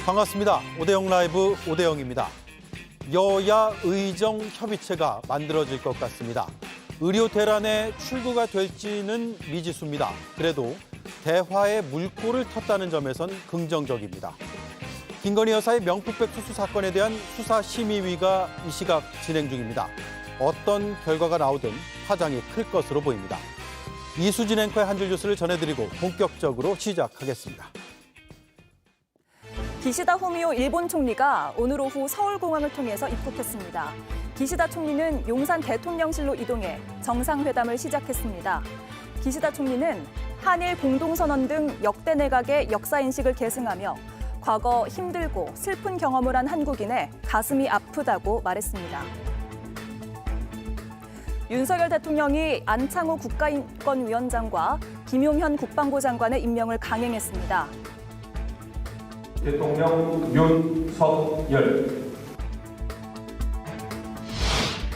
반갑습니다. 오대영 라이브 오대영입니다. 여야 의정 협의체가 만들어질 것 같습니다. 의료 대란의 출구가 될지는 미지수입니다. 그래도 대화의 물꼬를 텄다는 점에선 긍정적입니다. 김건희 여사의 명품백 투수 사건에 대한 수사심의위가 이 시각 진행 중입니다. 어떤 결과가 나오든 파장이 클 것으로 보입니다. 이수진 앵커의 한 줄 뉴스를 전해드리고 본격적으로 시작하겠습니다. 기시다 후미오 일본 총리가 오늘 오후 서울공항을 통해서 입국했습니다. 기시다 총리는 용산 대통령실로 이동해 정상회담을 시작했습니다. 기시다 총리는 한일 공동선언 등 역대 내각의 역사인식을 계승하며 과거 힘들고 슬픈 경험을 한 한국인의 가슴이 아프다고 말했습니다. 윤석열 대통령이 안창호 국가인권위원장과 김용현 국방부 장관의 임명을 강행했습니다. 대통령 윤석열.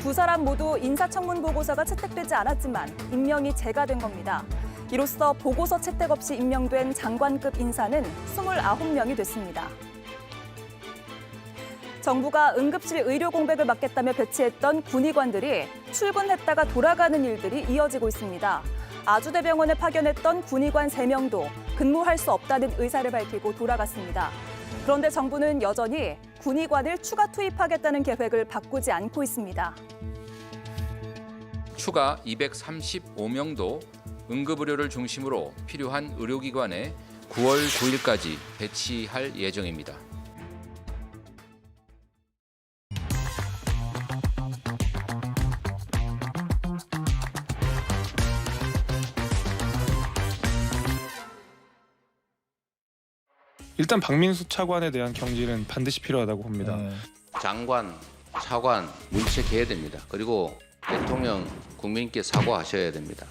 두 사람 모두 인사청문 보고서가 채택되지 않았지만 임명이 재가된 겁니다. 이로써 보고서 채택 없이 임명된 장관급 인사는 29명이 됐습니다. 정부가 응급실 의료 공백을 막겠다며 배치했던 군의관들이 출근했다가 돌아가는 일들이 이어지고 있습니다. 아주대병원에 파견했던 군의관 3명도 근무할 수 없다는 의사를 밝히고 돌아갔습니다. 그런데 정부는 여전히 군의관을 추가 투입하겠다는 계획을 바꾸지 않고 있습니다. 추가 235명도 응급의료를 중심으로 필요한 의료기관에 9월 9일까지 배치할 예정입니다. 일단 박민수 차관에 대한 경질은 반드시 필요하다고 봅니다. 장관, 차관 문책해야 됩니다. 그리고 대통령 국민께 사과하셔야 됩니다.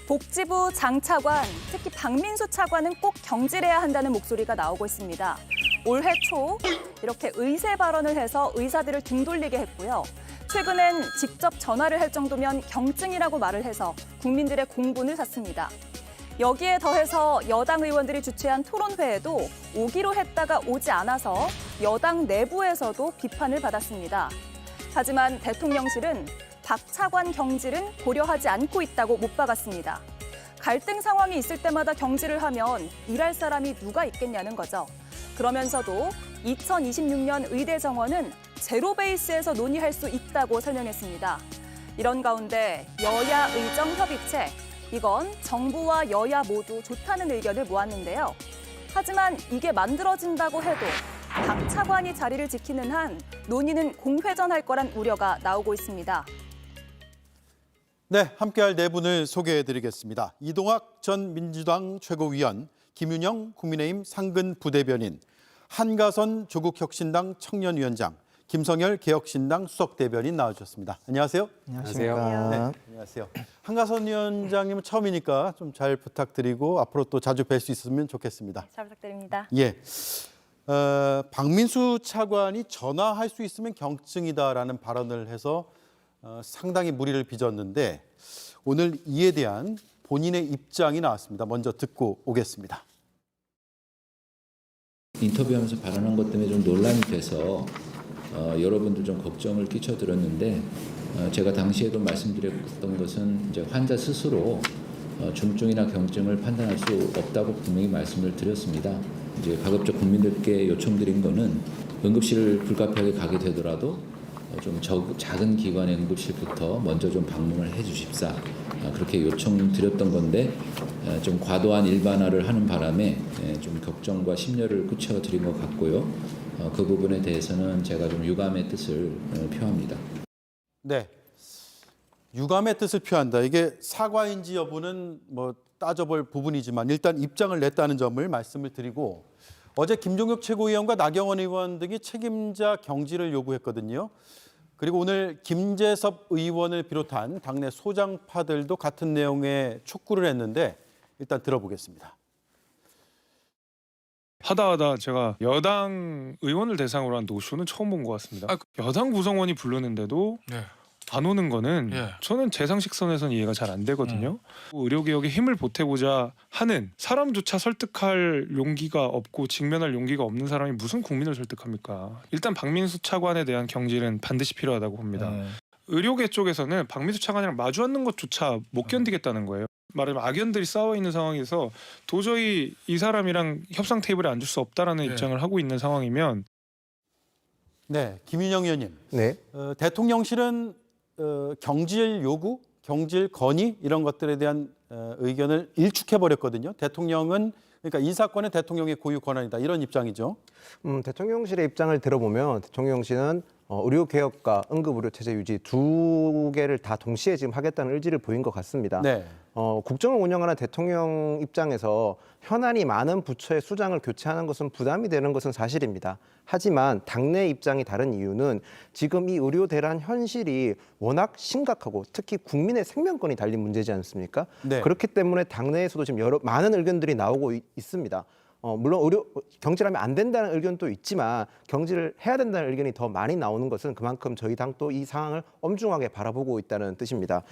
복지부 장차관, 특히 박민수 차관은 꼭 경질해야 한다는 목소리가 나오고 있습니다. 올해 초 이렇게 의세 발언을 해서 의사들을 등 돌리게 했고요. 최근엔 직접 전화를 할 정도면 경증이라고 말을 해서 국민들의 공분을 샀습니다. 여기에 더해서 여당 의원들이 주최한 토론회에도 오기로 했다가 오지 않아서 여당 내부에서도 비판을 받았습니다. 하지만 대통령실은 박 차관 경질은 고려하지 않고 있다고 못 박았습니다. 갈등 상황이 있을 때마다 경질을 하면 일할 사람이 누가 있겠냐는 거죠. 그러면서도 2026년 의대 정원은 제로 베이스에서 논의할 수 있다고 설명했습니다. 이런 가운데 여야 의정 협의체, 이건 정부와 여야 모두 좋다는 의견을 모았는데요. 하지만 이게 만들어진다고 해도 박 차관이 자리를 지키는 한 논의는 공회전할 거란 우려가 나오고 있습니다. 네, 함께할 네 분을 소개해드리겠습니다. 이동학 전 민주당 최고위원, 김윤영 국민의힘 상근 부대변인, 한가선 조국혁신당 청년위원장, 김성열 개혁신당 수석대변인 나와주셨습니다. 안녕하세요. 안녕하세요. 네, 안녕하세요. 한가선 위원장님은 처음이니까 좀 잘 부탁드리고 앞으로 또 자주 뵐 수 있으면 좋겠습니다. 잘 부탁드립니다. 예, 박민수 차관이 전화할 수 있으면 경증이다라는 발언을 해서 상당히 무리를 빚었는데 오늘 이에 대한 본인의 입장이 나왔습니다. 먼저 듣고 오겠습니다. 인터뷰하면서 발언한 것 때문에 좀 논란이 돼서 여러분들 좀 걱정을 끼쳐드렸는데 제가 당시에도 말씀드렸던 것은 이제 환자 스스로 중증이나 경증을 판단할 수 없다고 분명히 말씀을 드렸습니다. 이제 가급적 국민들께 요청드린 거는 응급실 불가피하게 가게 되더라도 좀 작은 기관의 응급실부터 먼저 좀 방문을 해 주십사. 그렇게 요청드렸던 건데 좀 과도한 일반화를 하는 바람에 좀 걱정과 심려를 끼쳐드린 것 같고요. 그 부분에 대해서는 제가 좀 유감의 뜻을 표합니다. 네, 유감의 뜻을 표한다. 이게 사과인지 여부는 뭐 따져볼 부분이지만 일단 입장을 냈다는 점을 말씀을 드리고 어제 김종혁 최고위원과 나경원 의원 등이 책임자 경질을 요구했거든요. 그리고 오늘 김재섭 의원을 비롯한 당내 소장파들도 같은 내용의 촉구를 했는데 일단 들어보겠습니다. 하다 제가 여당 의원을 대상으로 한 노쇼는 처음 본 것 같습니다. 여당 구성원이 부르는데도 안 오는 거는 예. 저는 제 상식선에서는 이해가 잘 안 되거든요. 의료개혁에 힘을 보태고자 하는 사람조차 설득할 용기가 없고 직면할 용기가 없는 사람이 무슨 국민을 설득합니까? 일단 박민수 차관에 대한 경질은 반드시 필요하다고 봅니다. 의료계 쪽에서는 박민수 차관이랑 마주 앉는 것조차 못 견디겠다는 거예요. 말하자면 악연들이 싸워 있는 상황에서 도저히 이 사람이랑 협상 테이블에 앉을 수 없다라는 예. 입장을 하고 있는 상황이면 네, 김윤영 의원님. 네. 대통령실은 경질 요구, 경질 건의 이런 것들에 대한 의견을 일축해 버렸거든요. 대통령은 그러니까 인사권은 대통령의 고유 권한이다 이런 입장이죠. 대통령실의 입장을 들어보면 대통령실은 의료개혁과 응급의료체제 유지 두 개를 다 동시에 지금 하겠다는 의지를 보인 것 같습니다. 네. 국정을 운영하는 대통령 입장에서 현안이 많은 부처의 수장을 교체하는 것은 부담이 되는 것은 사실입니다. 하지만 당내 입장이 다른 이유는 지금 이 의료 대란 현실이 워낙 심각하고 특히 국민의 생명권이 달린 문제지 않습니까? 네. 그렇기 때문에 당내에서도 지금 많은 의견들이 나오고 있습니다. 물론 경질하면 안 된다는 의견도 있지만 경질을 해야 된다는 의견이 더 많이 나오는 것은 그만큼 저희 당도 이 상황을 엄중하게 바라보고 있다는 뜻입니다.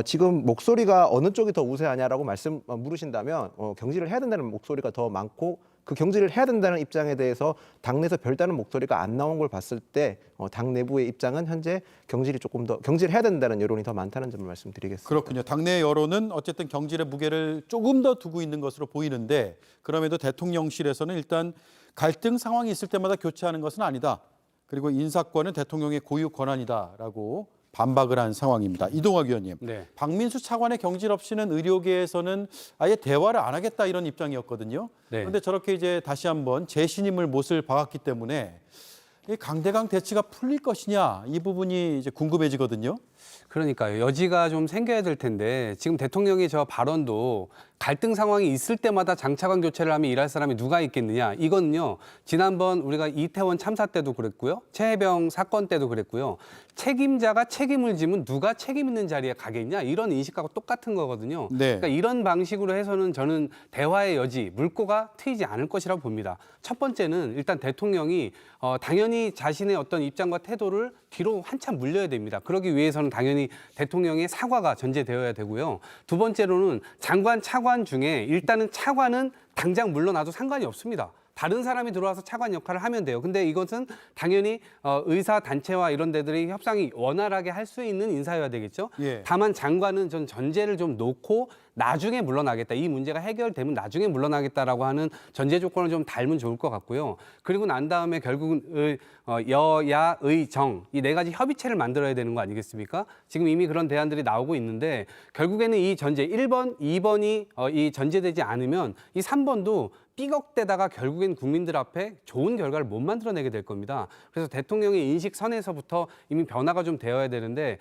지금 목소리가 어느 쪽이 더 우세하냐라고 물으신다면 경질을 해야 된다는 목소리가 더 많고 그 경질을 해야 된다는 입장에 대해서 당내에서 별다른 목소리가 안 나온 걸 봤을 때 당 내부의 입장은 현재 경질해야 된다는 여론이 더 많다는 점을 말씀드리겠습니다. 그렇군요. 당내 여론은 어쨌든 경질의 무게를 조금 더 두고 있는 것으로 보이는데 그럼에도 대통령실에서는 일단 갈등 상황이 있을 때마다 교체하는 것은 아니다. 그리고 인사권은 대통령의 고유 권한이다라고 반박을 한 상황입니다. 이동학 의원님, 네. 박민수 차관의 경질 없이는 의료계에서는 아예 대화를 안 하겠다 이런 입장이었거든요. 네. 그런데 저렇게 이제 다시 한번 재신임을 못을 박았기 때문에 이 강대강 대치가 풀릴 것이냐 이 부분이 이제 궁금해지거든요. 그러니까요. 여지가 좀 생겨야 될 텐데 지금 대통령의 저 발언도 갈등 상황이 있을 때마다 장차관 교체를 하면 일할 사람이 누가 있겠느냐. 이건요. 지난번 우리가 이태원 참사 때도 그랬고요. 최혜병 사건 때도 그랬고요. 책임자가 책임을 지면 누가 책임 있는 자리에 가겠냐. 이런 인식하고 똑같은 거거든요. 네. 그러니까 이런 방식으로 해서는 저는 대화의 여지, 물꼬가 트이지 않을 것이라고 봅니다. 첫 번째는 일단 대통령이 당연히 자신의 어떤 입장과 태도를 뒤로 한참 물려야 됩니다. 그러기 위해서는 당연히 대통령의 사과가 전제되어야 되고요. 두 번째로는 장관, 차관 중에 일단은 차관은 당장 물러나도 상관이 없습니다. 다른 사람이 들어와서 차관 역할을 하면 돼요. 근데 이것은 당연히 의사 단체와 이런 데들이 협상이 원활하게 할 수 있는 인사여야 되겠죠. 예. 다만 장관은 전 전제를 좀 놓고 나중에 물러나겠다. 이 문제가 해결되면 나중에 물러나겠다라고 하는 전제 조건을 좀 달면 좋을 것 같고요. 그리고 난 다음에 결국은 여야, 의, 정 이 네 가지 협의체를 만들어야 되는 거 아니겠습니까? 지금 이미 그런 대안들이 나오고 있는데 결국에는 이 전제 1번, 2번이 이 전제되지 않으면 이 3번도 삐걱대다가 결국엔 국민들 앞에 좋은 결과를 못 만들어내게 될 겁니다. 그래서 대통령의 인식선에서부터 이미 변화가 좀 되어야 되는데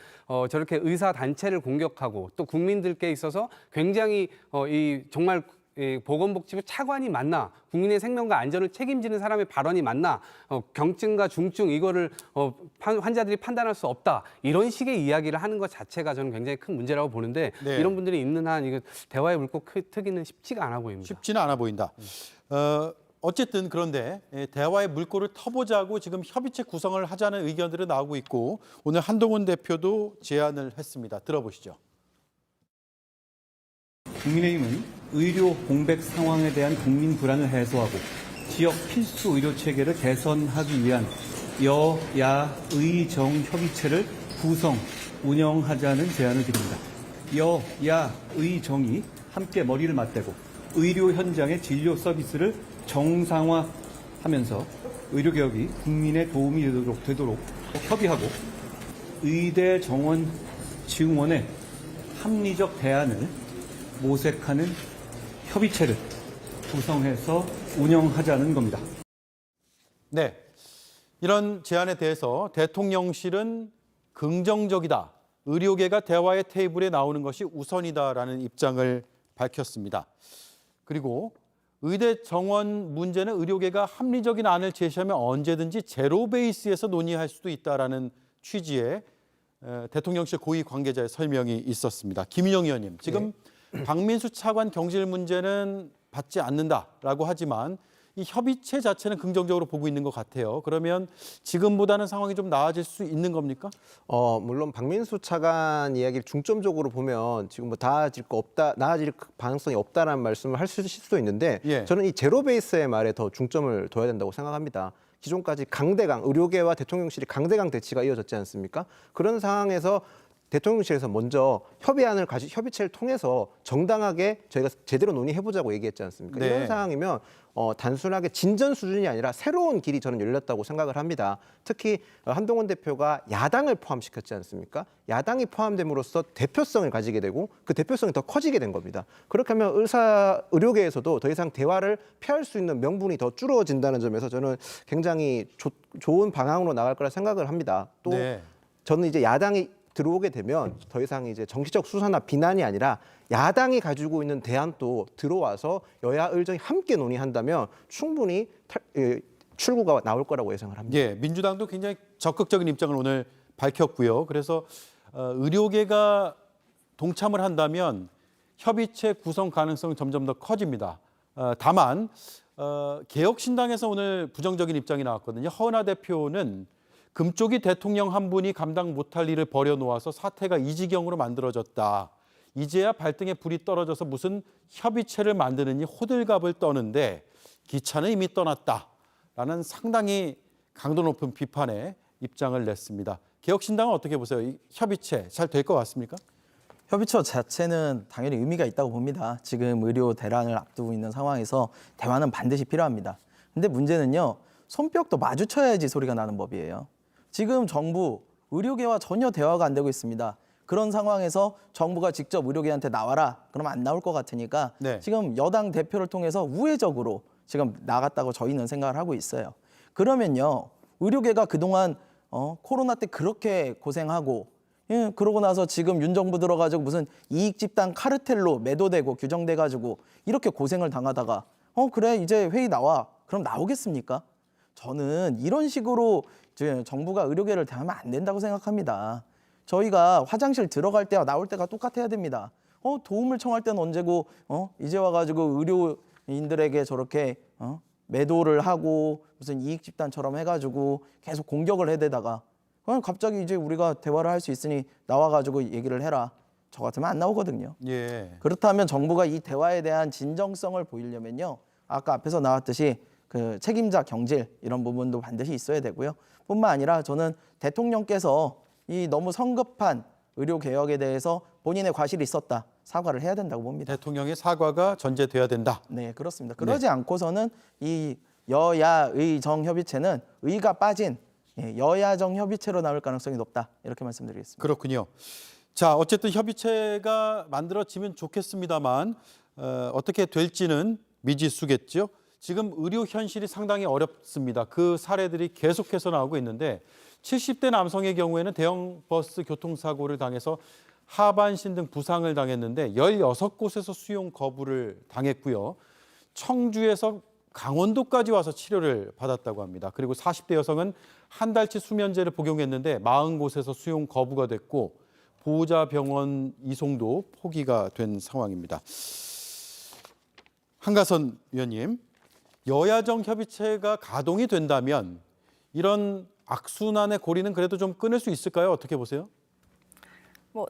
저렇게 의사 단체를 공격하고 또 국민들께 있어서 굉장히 이 정말 보건복지부 차관이 맞나, 국민의 생명과 안전을 책임지는 사람의 발언이 맞나, 경증과 중증 이거를 환자들이 판단할 수 없다 이런 식의 이야기를 하는 것 자체가 저는 굉장히 큰 문제라고 보는데 네. 이런 분들이 있는 한 이거 대화의 물꼬 트기는 쉽지가 않아 보입니다. 쉽지는 않아 보인다. 어쨌든 그런데 대화의 물꼬를 터보자고 지금 협의체 구성을 하자는 의견들이 나오고 있고 오늘 한동훈 대표도 제안을 했습니다. 들어보시죠. 국민의힘은 의료 공백 상황에 대한 국민 불안을 해소하고 지역 필수 의료 체계를 개선하기 위한 여야 의정 협의체를 구성 운영하자는 제안을 드립니다. 여야 의정이 함께 머리를 맞대고 의료 현장의 진료 서비스를 정상화하면서 의료 개혁이 국민의 도움이 되도록 협의하고 의대 정원 증원의 합리적 대안을 모색하는 협의체를 구성해서 운영하자는 겁니다. 네, 이런 제안에 대해서 대통령실은 긍정적이다. 의료계가 대화의 테이블에 나오는 것이 우선이다라는 입장을 밝혔습니다. 그리고 의대 정원 문제는 의료계가 합리적인 안을 제시하면 언제든지 제로 베이스에서 논의할 수도 있다라는 취지의 대통령실 고위 관계자의 설명이 있었습니다. 김인영 의원님, 지금 박민수 차관 경질 문제는 받지 않는다라고 하지만 이 협의체 자체는 긍정적으로 보고 있는 것 같아요. 그러면 지금보다는 상황이 좀 나아질 수 있는 겁니까? 물론 박민수 차관 이야기를 중점적으로 보면 지금 뭐 나아질 가능성이 없다라는 말씀을 하실 수도 있는데 예. 저는 이 제로 베이스의 말에 더 중점을 둬야 된다고 생각합니다. 기존까지 강대강, 의료계와 대통령실이 강대강 대치가 이어졌지 않습니까? 그런 상황에서 대통령실에서 먼저 협의체를 통해서 정당하게 저희가 제대로 논의해보자고 얘기했지 않습니까? 네. 이런 상황이면 단순하게 진전 수준이 아니라 새로운 길이 저는 열렸다고 생각을 합니다. 특히 한동훈 대표가 야당을 포함시켰지 않습니까? 야당이 포함됨으로써 대표성을 가지게 되고 그 대표성이 더 커지게 된 겁니다. 그렇게 하면 의료계에서도 더 이상 대화를 피할 수 있는 명분이 더 줄어진다는 점에서 저는 굉장히 좋은 방향으로 나갈 거라 생각을 합니다. 또 네. 저는 이제 야당이 들어오게 되면 더 이상 이제 정치적 수사나 비난이 아니라 야당이 가지고 있는 대안도 들어와서 여야 의정이 함께 논의한다면 충분히 출구가 나올 거라고 예상을 합니다. 예, 민주당도 굉장히 적극적인 입장을 오늘 밝혔고요. 그래서 의료계가 동참을 한다면 협의체 구성 가능성은 점점 더 커집니다. 다만 개혁신당에서 오늘 부정적인 입장이 나왔거든요. 허은하 대표는 금쪽이 대통령 한 분이 감당 못할 일을 벌여놓아서 사태가 이 지경으로 만들어졌다. 이제야 발등에 불이 떨어져서 무슨 협의체를 만드느니 호들갑을 떠는데 기차는 이미 떠났다라는 상당히 강도 높은 비판의 입장을 냈습니다. 개혁신당은 어떻게 보세요? 이 협의체 잘 될 것 같습니까? 협의체 자체는 당연히 의미가 있다고 봅니다. 지금 의료 대란을 앞두고 있는 상황에서 대화는 반드시 필요합니다. 근데 문제는요. 손뼉도 마주쳐야지 소리가 나는 법이에요. 지금 정부, 의료계와 전혀 대화가 안 되고 있습니다. 그런 상황에서 정부가 직접 의료계한테 나와라. 그러면 안 나올 것 같으니까 네. 지금 여당 대표를 통해서 우회적으로 지금 나갔다고 저희는 생각을 하고 있어요. 그러면요. 의료계가 그동안 코로나 때 그렇게 고생하고 그러고 나서 지금 윤 정부 들어가지고 무슨 이익 집단 카르텔로 매도되고 규정돼가지고 이렇게 고생을 당하다가 그래 이제 회의 나와. 그럼 나오겠습니까? 저는 이런 식으로 정부가 의료계를 대하면 안 된다고 생각합니다. 저희가 화장실 들어갈 때와 나올 때가 똑같아야 됩니다. 도움을 청할 때는 언제고 이제 와가지고 의료인들에게 저렇게 매도를 하고 무슨 이익 집단처럼 해가지고 계속 공격을 해대다가 갑자기 이제 우리가 대화를 할 수 있으니 나와가지고 얘기를 해라. 저 같으면 안 나오거든요. 예. 그렇다면 정부가 이 대화에 대한 진정성을 보이려면요. 아까 앞에서 나왔듯이 그 책임자 경질 이런 부분도 반드시 있어야 되고요. 뿐만 아니라 저는 대통령께서 이 너무 성급한 의료 개혁에 대해서 본인의 과실이 있었다. 사과를 해야 된다고 봅니다. 대통령의 사과가 전제돼야 된다. 네, 그렇습니다. 그러지 않고서는 이 여야의 정협의체는 의가 빠진 여야정 협의체로 나올 가능성이 높다. 이렇게 말씀드리겠습니다. 그렇군요. 자, 어쨌든 협의체가 만들어지면 좋겠습니다만 어떻게 될지는 미지수겠죠. 지금 의료 현실이 상당히 어렵습니다. 그 사례들이 계속해서 나오고 있는데 70대 남성의 경우에는 대형 버스 교통사고를 당해서 하반신 등 부상을 당했는데 16곳에서 수용 거부를 당했고요. 청주에서 강원도까지 와서 치료를 받았다고 합니다. 그리고 40대 여성은 한 달치 수면제를 복용했는데 40곳에서 수용 거부가 됐고 보호자 병원 이송도 포기가 된 상황입니다. 한가선 위원님, 여야정 협의체가 가동이 된다면 이런 악순환의 고리는 그래도 좀 끊을 수 있을까요? 어떻게 보세요?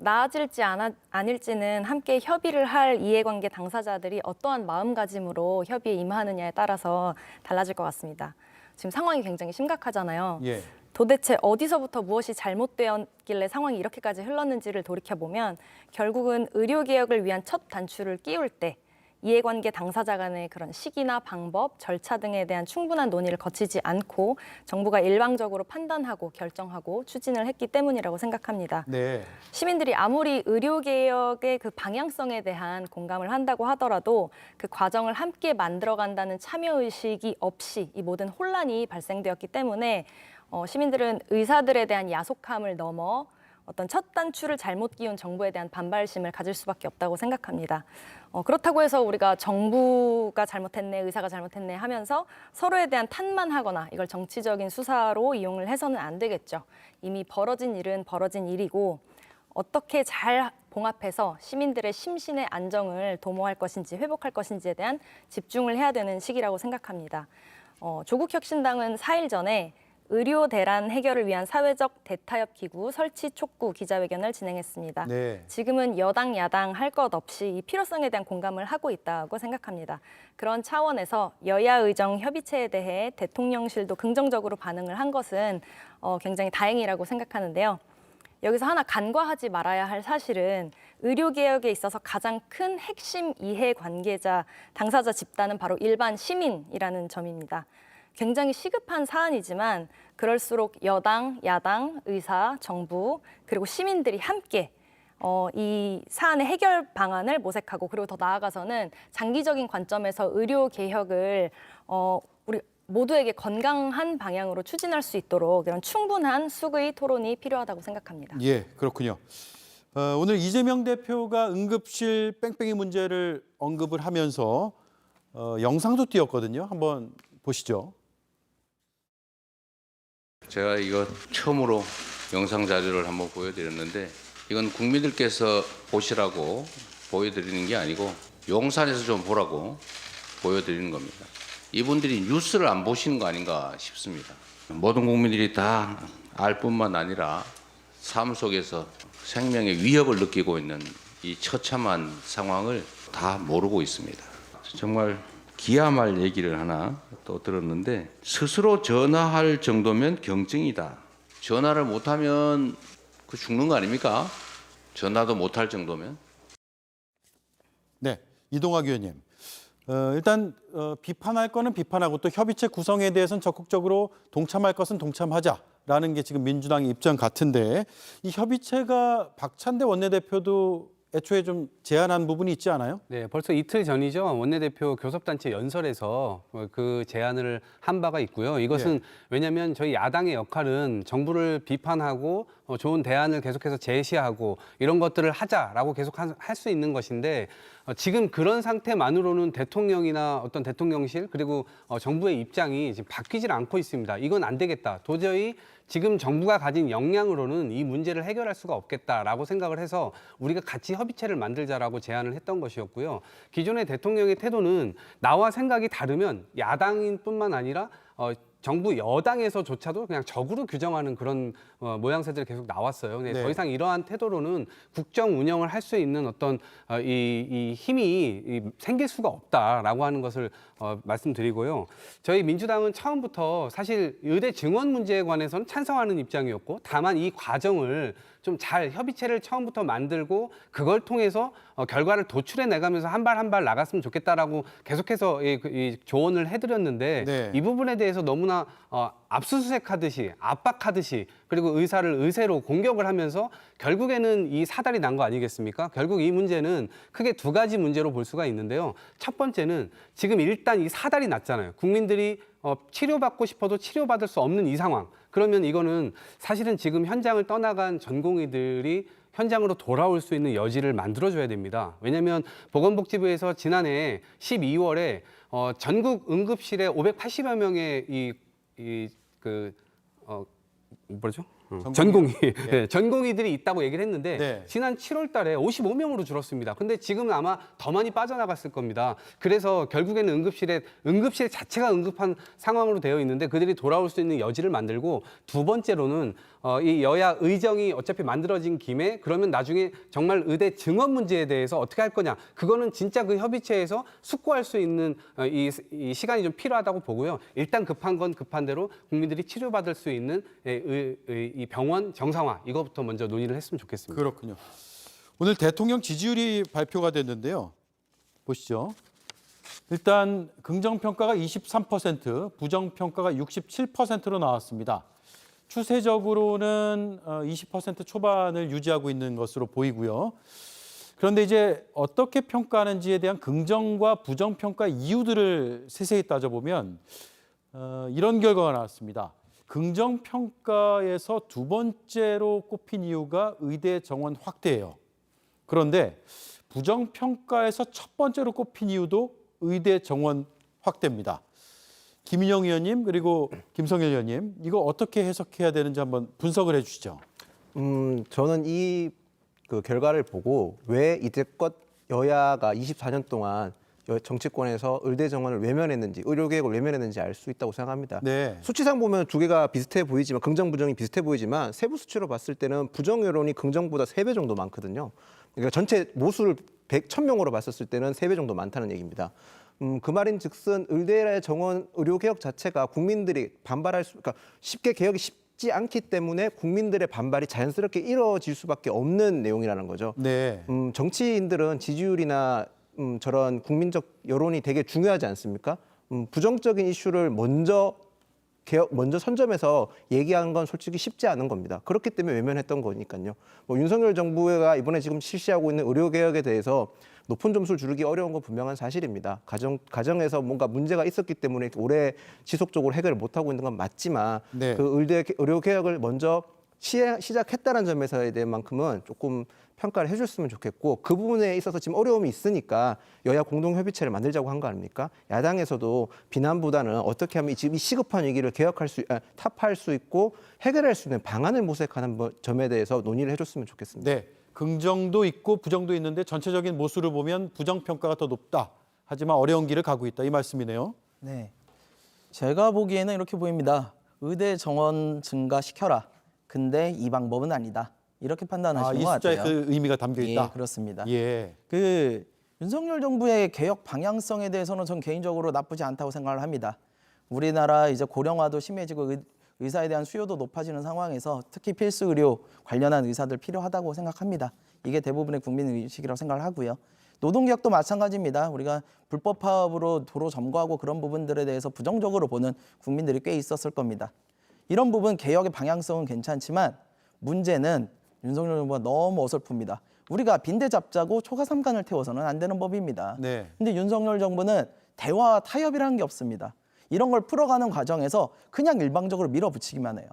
나아질지 아닐지는 함께 협의를 할 이해관계 당사자들이 어떠한 마음가짐으로 협의에 임하느냐에 따라서 달라질 것 같습니다. 지금 상황이 굉장히 심각하잖아요. 예. 도대체 어디서부터 무엇이 잘못되었길래 상황이 이렇게까지 흘렀는지를 돌이켜보면 결국은 의료개혁을 위한 첫 단추를 끼울 때 이해관계 당사자 간의 그런 시기나 방법, 절차 등에 대한 충분한 논의를 거치지 않고 정부가 일방적으로 판단하고 결정하고 추진을 했기 때문이라고 생각합니다. 네. 시민들이 아무리 의료개혁의 그 방향성에 대한 공감을 한다고 하더라도 그 과정을 함께 만들어간다는 참여의식이 없이 이 모든 혼란이 발생되었기 때문에 시민들은 의사들에 대한 야속함을 넘어 어떤 첫 단추를 잘못 끼운 정부에 대한 반발심을 가질 수밖에 없다고 생각합니다. 그렇다고 해서 우리가 정부가 잘못했네, 의사가 잘못했네 하면서 서로에 대한 탓만 하거나 이걸 정치적인 수사로 이용을 해서는 안 되겠죠. 이미 벌어진 일은 벌어진 일이고 어떻게 잘 봉합해서 시민들의 심신의 안정을 도모할 것인지 회복할 것인지에 대한 집중을 해야 되는 시기라고 생각합니다. 조국혁신당은 4일 전에 의료 대란 해결을 위한 사회적 대타협 기구 설치 촉구 기자회견을 진행했습니다. 네. 지금은 여당 야당 할 것 없이 이 필요성에 대한 공감을 하고 있다고 생각합니다. 그런 차원에서 여야 의정 협의체에 대해 대통령실도 긍정적으로 반응을 한 것은 굉장히 다행이라고 생각하는데요. 여기서 하나 간과하지 말아야 할 사실은 의료개혁에 있어서 가장 큰 핵심 이해관계자, 당사자 집단은 바로 일반 시민이라는 점입니다. 굉장히 시급한 사안이지만 그럴수록 여당, 야당, 의사, 정부 그리고 시민들이 함께 이 사안의 해결 방안을 모색하고 그리고 더 나아가서는 장기적인 관점에서 의료 개혁을 우리 모두에게 건강한 방향으로 추진할 수 있도록 이런 충분한 숙의 토론이 필요하다고 생각합니다. 예, 그렇군요. 오늘 이재명 대표가 응급실 뺑뺑이 문제를 언급을 하면서 영상도 띄웠거든요. 한번 보시죠. 제가 이거 처음으로 영상 자료를 한번 보여드렸는데 이건 국민들께서 보시라고 보여드리는 게 아니고 용산에서 좀 보라고 보여드리는 겁니다. 이분들이 뉴스를 안 보시는 거 아닌가 싶습니다. 모든 국민들이 다 알 뿐만 아니라 삶 속에서 생명의 위협을 느끼고 있는 이 처참한 상황을 다 모르고 있습니다. 정말 기야말 얘기를 하나 또 들었는데 스스로 전화할 정도면 경증이다. 전화를 못하면 그 죽는 거 아닙니까? 전화도 못할 정도면. 네, 이동학 의원님. 일단 비판할 거는 비판하고 또 협의체 구성에 대해서는 적극적으로 동참할 것은 동참하자라는 게 지금 민주당의 입장 같은데 이 협의체가 박찬대 원내대표도 애초에 좀 제안한 부분이 있지 않아요? 네, 벌써 이틀 전이죠. 원내대표 교섭단체 연설에서 그 제안을 한 바가 있고요. 이것은 왜냐하면 저희 야당의 역할은 정부를 비판하고 좋은 대안을 계속해서 제시하고 이런 것들을 하자라고 계속 할 수 있는 것인데 지금 그런 상태만으로는 대통령이나 어떤 대통령실 그리고 정부의 입장이 지금 바뀌질 않고 있습니다. 이건 안 되겠다. 도저히 지금 정부가 가진 역량으로는 이 문제를 해결할 수가 없겠다라고 생각을 해서 우리가 같이 협의체를 만들자라고 제안을 했던 것이었고요. 기존의 대통령의 태도는 나와 생각이 다르면 야당인 뿐만 아니라 정부 여당에서조차도 그냥 적으로 규정하는 그런 모양새들이 계속 나왔어요. 근데 네. 더 이상 이러한 태도로는 국정 운영을 할 수 있는 어떤 이 힘이 생길 수가 없다라고 하는 것을 말씀드리고요. 저희 민주당은 처음부터 사실 의대 증원 문제에 관해서는 찬성하는 입장이었고 다만 이 과정을 좀 잘 협의체를 처음부터 만들고 그걸 통해서 결과를 도출해 내가면서 한 발 한 발 나갔으면 좋겠다라고 계속해서 이 조언을 해드렸는데 네. 이 부분에 대해서 너무나 압수수색하듯이 압박하듯이 그리고 의사를 의세로 공격을 하면서 결국에는 이 사달이 난 거 아니겠습니까? 결국 이 문제는 크게 두 가지 문제로 볼 수가 있는데요. 첫 번째는 지금 일단 이 사달이 났잖아요. 국민들이 치료받고 싶어도 치료받을 수 없는 이 상황. 그러면 이거는 사실은 지금 현장을 떠나간 전공의들이 현장으로 돌아올 수 있는 여지를 만들어줘야 됩니다. 왜냐하면 보건복지부에서 지난해 12월에 전국 응급실에 580여 명의 전공의 네, 전공의들이 있다고 얘기를 했는데 네. 지난 7월 달에 55명으로 줄었습니다. 근데 지금은 아마 더 많이 빠져나갔을 겁니다. 그래서 결국에는 응급실 자체가 응급한 상황으로 되어 있는데 그들이 돌아올 수 있는 여지를 만들고 두 번째로는 이 여야 의정이 어차피 만들어진 김에 그러면 나중에 정말 의대 증원 문제에 대해서 어떻게 할 거냐. 그거는 진짜 그 협의체에서 숙고할 수 있는 이 시간이 좀 필요하다고 보고요. 일단 급한 건 급한 대로 국민들이 치료받을 수 있는 이 병원 정상화 이것부터 먼저 논의를 했으면 좋겠습니다. 그렇군요. 오늘 대통령 지지율이 발표가 됐는데요. 보시죠. 일단 긍정평가가 23%, 부정평가가 67%로 나왔습니다. 추세적으로는 20% 초반을 유지하고 있는 것으로 보이고요. 그런데 이제 어떻게 평가하는지에 대한 긍정과 부정평가 이유들을 세세히 따져보면 이런 결과가 나왔습니다. 긍정평가에서 두 번째로 꼽힌 이유가 의대 정원 확대예요. 그런데 부정평가에서 첫 번째로 꼽힌 이유도 의대 정원 확대입니다. 김인영 의원님 그리고 김성일 의원님 이거 어떻게 해석해야 되는지 한번 분석을 해주시죠. 저는 이 그 결과를 보고 왜 이제껏 여야가 24년 동안 정치권에서 의대 정원을 외면했는지, 의료개혁을 외면했는지 알 수 있다고 생각합니다. 네. 수치상 보면 두 개가 비슷해 보이지만, 긍정 부정이 비슷해 보이지만 세부 수치로 봤을 때는 부정 여론이 긍정보다 3배 정도 많거든요. 그러니까 전체 모수를 1000명으로 봤었을 때는 3배 정도 많다는 얘기입니다. 그 말인즉슨 의대 정원 의료개혁 자체가 국민들이 반발할 수, 그러니까 쉽게 개혁이 쉽지 않기 때문에 국민들의 반발이 자연스럽게 이루어질 수밖에 없는 내용이라는 거죠. 네. 정치인들은 지지율이나 저런 국민적 여론이 되게 중요하지 않습니까? 부정적인 이슈를 먼저 선점해서 얘기하는 건 솔직히 쉽지 않은 겁니다. 그렇기 때문에 외면했던 거니까요. 윤석열 정부가 이번에 지금 실시하고 있는 의료개혁에 대해서 높은 점수를 주르기 어려운 건 분명한 사실입니다. 가정에서 뭔가 문제가 있었기 때문에 오래 지속적으로 해결을 못하고 있는 건 맞지만 네. 그 의료개혁을 먼저 시작했다는 점에서에 대한 만큼은 조금 평가를 해줬으면 좋겠고, 그 부분에 있어서 지금 어려움이 있으니까 여야 공동협의체를 만들자고 한 거 아닙니까? 야당에서도 비난보다는 어떻게 하면 지금 이 시급한 위기를 타파할 수 있고 해결할 수 있는 방안을 모색하는 점에 대해서 논의를 해줬으면 좋겠습니다. 네. 긍정도 있고 부정도 있는데 전체적인 모수를 보면 부정평가가 더 높다. 하지만 어려운 길을 가고 있다. 이 말씀이네요. 네. 제가 보기에는 이렇게 보입니다. 의대 정원 증가시켜라. 근데 이 방법은 아니다. 이렇게 판단하시는 이 것 숫자에 같아요. 그 의미가 담겨 있다. 예, 그렇습니다. 예. 그 윤석열 정부의 개혁 방향성에 대해서는 전 개인적으로 나쁘지 않다고 생각을 합니다. 우리나라 이제 고령화도 심해지고 의사에 대한 수요도 높아지는 상황에서 특히 필수 의료 관련한 의사들 필요하다고 생각합니다. 이게 대부분의 국민 의식이라고 생각을 하고요. 노동개혁도 마찬가지입니다. 우리가 불법 파업으로 도로 점거하고 그런 부분들에 대해서 부정적으로 보는 국민들이 꽤 있었을 겁니다. 이런 부분 개혁의 방향성은 괜찮지만 문제는 윤석열 정부가 너무 어설픕니다. 우리가 빈대 잡자고 초가삼간을 태워서는 안 되는 법입니다. 네. 근데 윤석열 정부는 대화와 타협이라는 게 없습니다. 이런 걸 풀어가는 과정에서 그냥 일방적으로 밀어붙이기만 해요.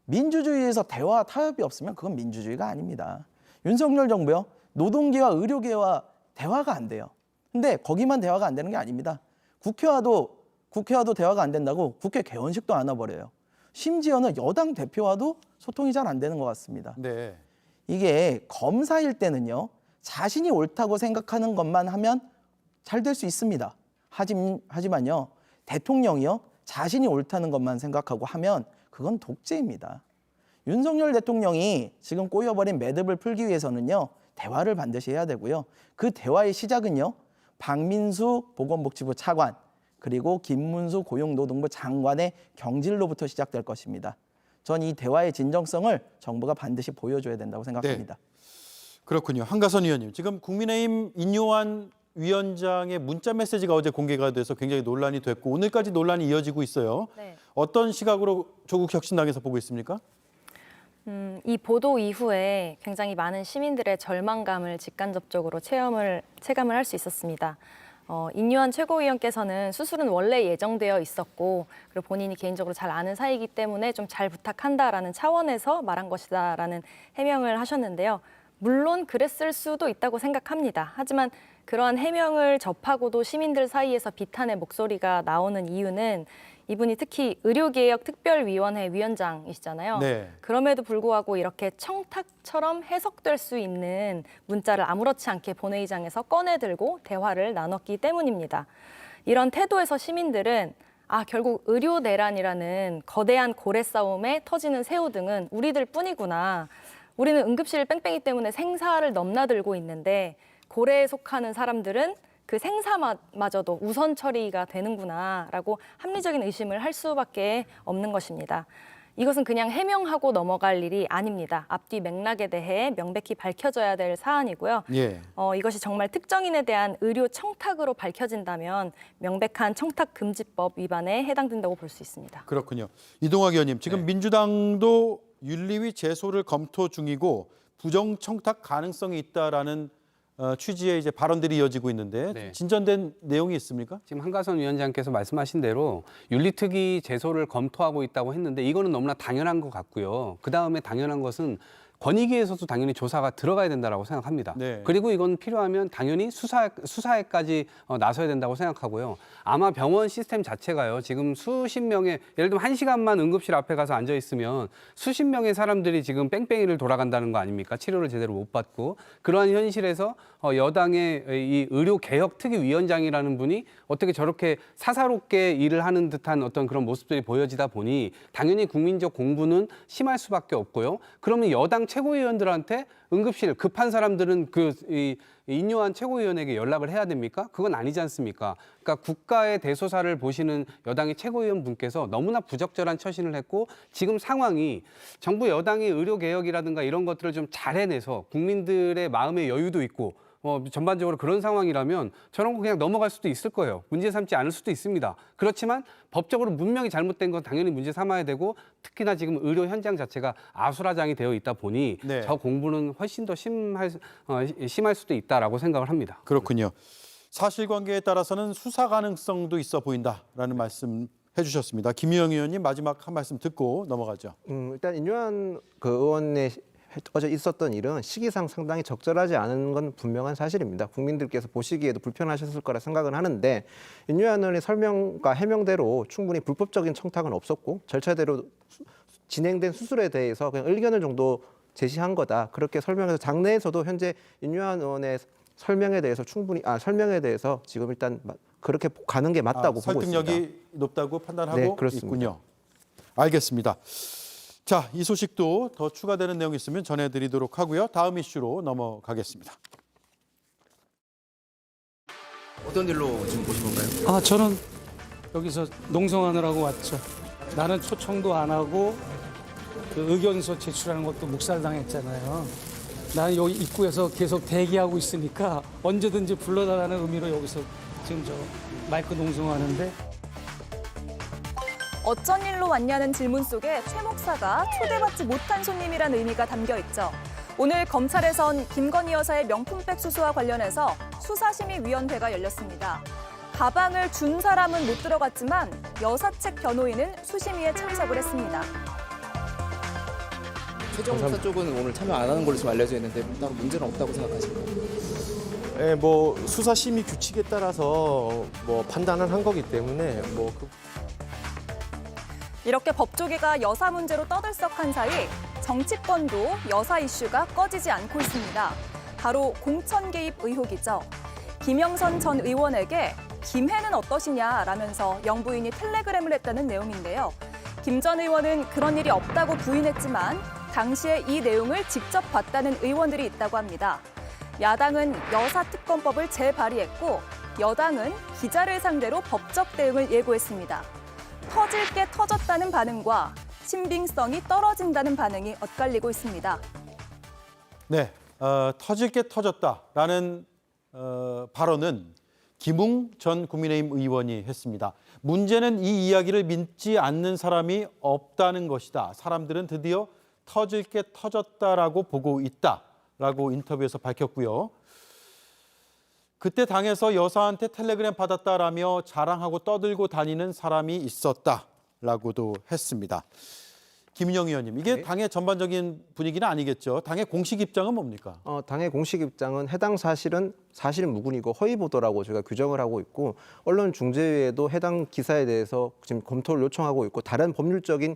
민주주의에서 대화와 타협이 없으면 그건 민주주의가 아닙니다. 윤석열 정부요, 노동계와 의료계와 대화가 안 돼요. 근데 거기만 대화가 안 되는 게 아닙니다. 국회와도 대화가 안 된다고 국회 개원식도 안 와버려요. 심지어는 여당 대표와도 소통이 잘 안 되는 것 같습니다. 네. 이게 검사일 때는요, 자신이 옳다고 생각하는 것만 하면 잘 될 수 있습니다. 하지만요, 대통령이요, 자신이 옳다는 것만 생각하고 하면 그건 독재입니다. 윤석열 대통령이 지금 꼬여버린 매듭을 풀기 위해서는요, 대화를 반드시 해야 되고요. 그 대화의 시작은요, 박민수 보건복지부 차관 그리고 김문수 고용노동부 장관의 경질로부터 시작될 것입니다. 전 이 대화의 진정성을 정부가 반드시 보여줘야 된다고 생각합니다. 네. 그렇군요. 한가선 의원님, 지금 국민의힘 인요한 위원장의 문자 메시지가 어제 공개가 돼서 굉장히 논란이 됐고 오늘까지 논란이 이어지고 있어요. 네. 어떤 시각으로 조국 혁신당에서 보고 있습니까? 이 보도 이후에 굉장히 많은 시민들의 절망감을 직간접적으로 체감을 할 수 있었습니다. 인요한 최고위원께서는 수술은 원래 예정되어 있었고 그리고 본인이 개인적으로 잘 아는 사이이기 때문에 좀 잘 부탁한다라는 차원에서 말한 것이다라는 해명을 하셨는데요. 물론 그랬을 수도 있다고 생각합니다. 하지만 그러한 해명을 접하고도 시민들 사이에서 비탄의 목소리가 나오는 이유는 이분이 특히 의료개혁특별위원회 위원장이시잖아요. 네. 그럼에도 불구하고 이렇게 청탁처럼 해석될 수 있는 문자를 아무렇지 않게 본회의장에서 꺼내들고 대화를 나눴기 때문입니다. 이런 태도에서 시민들은 결국 의료 내란이라는 거대한 고래 싸움에 터지는 새우등은 우리들 뿐이구나. 우리는 응급실 뺑뺑이 때문에 생사를 넘나들고 있는데 고래에 속하는 사람들은 그 생사마저도 우선 처리가 되는구나라고 합리적인 의심을 할 수밖에 없는 것입니다. 이것은 그냥 해명하고 넘어갈 일이 아닙니다. 앞뒤 맥락에 대해 명백히 밝혀져야 될 사안이고요. 예. 이것이 정말 특정인에 대한 의료 청탁으로 밝혀진다면 명백한 청탁금지법 위반에 해당된다고 볼 수 있습니다. 그렇군요. 이동학 의원님, 지금 민주당도 윤리위 제소를 검토 중이고 부정 청탁 가능성이 있다라는 취지의 이제 발언들이 이어지고 있는데 네. 진전된 내용이 있습니까? 지금 한가선 위원장께서 말씀하신 대로 윤리특위 제소를 검토하고 있다고 했는데 이거는 너무나 당연한 것 같고요. 그다음에 당연한 것은 권익위에서도 당연히 조사가 들어가야 된다라고 생각합니다. 네. 그리고 이건 필요하면 당연히 수사에까지 나서야 된다고 생각하고요. 아마 병원 시스템 자체가요. 지금 수십 명의 예를 들면 1시간만 응급실 앞에 가서 앉아 있으면 수십 명의 사람들이 지금 뺑뺑이를 돌아간다는 거 아닙니까? 치료를 제대로 못 받고 그러한 현실에서 여당의 이 의료개혁특위위원장이라는 분이 어떻게 저렇게 사사롭게 일을 하는 듯한 어떤 그런 모습들이 보여지다 보니 당연히 국민적 공분은 심할 수밖에 없고요. 그러면 여당 최고위원들한테 응급실 급한 사람들은 이 인요한 최고위원에게 연락을 해야 됩니까? 그건 아니지 않습니까? 그러니까 국가의 대소사를 보시는 여당의 최고위원 분께서 너무나 부적절한 처신을 했고 지금 상황이 정부 여당이 의료개혁이라든가 이런 것들을 좀 잘 해내서 국민들의 마음의 여유도 있고 전반적으로 그런 상황이라면 저런 거 그냥 넘어갈 수도 있을 거예요. 문제 삼지 않을 수도 있습니다. 그렇지만 법적으로 분명히 잘못된 건 당연히 문제 삼아야 되고 특히나 지금 의료 현장 자체가 아수라장이 되어 있다 보니 네. 저 공부는 훨씬 더 심할 수도 있다라고 생각을 합니다. 그렇군요. 사실관계에 따라서는 수사 가능성도 있어 보인다라는 말씀 해주셨습니다. 김유영 의원님 마지막 한 말씀 듣고 넘어가죠. 일단 인요한 의원의 어제 있었던 일은 시기상 상당히 적절하지 않은 건 분명한 사실입니다. 국민들께서 보시기에도 불편하셨을 거라 생각은 하는데 인요한 의원의 설명과 해명대로 충분히 불법적인 청탁은 없었고 절차대로 진행된 수술에 대해서 그냥 의견을 정도 제시한 거다. 그렇게 설명해서 장내에서도 현재 인요한 의원의 설명에 대해서 지금 일단 그렇게 가는 게 맞다고 보고 있습니다. 설득력이 높다고 판단하고 네, 그렇습니다. 있군요. 알겠습니다. 자, 이 소식도 더 추가되는 내용이 있으면 전해드리도록 하고요. 다음 이슈로 넘어가겠습니다. 어떤 일로 지금 오신 건가요? 저는 여기서 농성하느라고 왔죠. 나는 초청도 안 하고 그 의견서 제출하는 것도 묵살당했잖아요. 나는 여기 입구에서 계속 대기하고 있으니까 언제든지 불러달라는 의미로 여기서 지금 마이크 농성하는데. 어쩐 일로 왔냐는 질문 속에 최 목사가 초대받지 못한 손님이란 의미가 담겨 있죠. 오늘 검찰에선 김건희 여사의 명품백 수수와 관련해서 수사심의위원회가 열렸습니다. 가방을 준 사람은 못 들어갔지만 여사 측 변호인은 수심위에 참석을 했습니다. 최종 목사 쪽은 오늘 참여 안 하는 걸로 지금 알려져 있는데 따로 문제는 없다고 생각하십니까? 네, 수사 심의 규칙에 따라서 판단을 한 거기 때문에 이렇게 법조계가 여사 문제로 떠들썩한 사이 정치권도 여사 이슈가 꺼지지 않고 있습니다. 바로 공천 개입 의혹이죠. 김영선 전 의원에게 김해는 어떠시냐라면서 영부인이 텔레그램을 했다는 내용인데요. 김 전 의원은 그런 일이 없다고 부인했지만 당시에 이 내용을 직접 봤다는 의원들이 있다고 합니다. 야당은 여사특검법을 재발의했고 여당은 기자를 상대로 법적 대응을 예고했습니다. 터질 게 터졌다는 반응과 신빙성이 떨어진다는 반응이 엇갈리고 있습니다. 네, 터질 게 터졌다라는 발언은 김웅 전 국민의힘 의원이 했습니다. 문제는 이 이야기를 믿지 않는 사람이 없다는 것이다. 사람들은 드디어 터질 게 터졌다라고 보고 있다라고 인터뷰에서 밝혔고요. 그때 당에서 여사한테 텔레그램 받았다라며 자랑하고 떠들고 다니는 사람이 있었다라고도 했습니다. 김인영 의원님, 이게 당의 전반적인 분위기는 아니겠죠? 당의 공식 입장은 뭡니까? 당의 공식 입장은 해당 사실은 사실 무근이고 허위 보도라고 저희가 규정을 하고 있고 언론중재위에도 해당 기사에 대해서 지금 검토를 요청하고 있고 다른 법률적인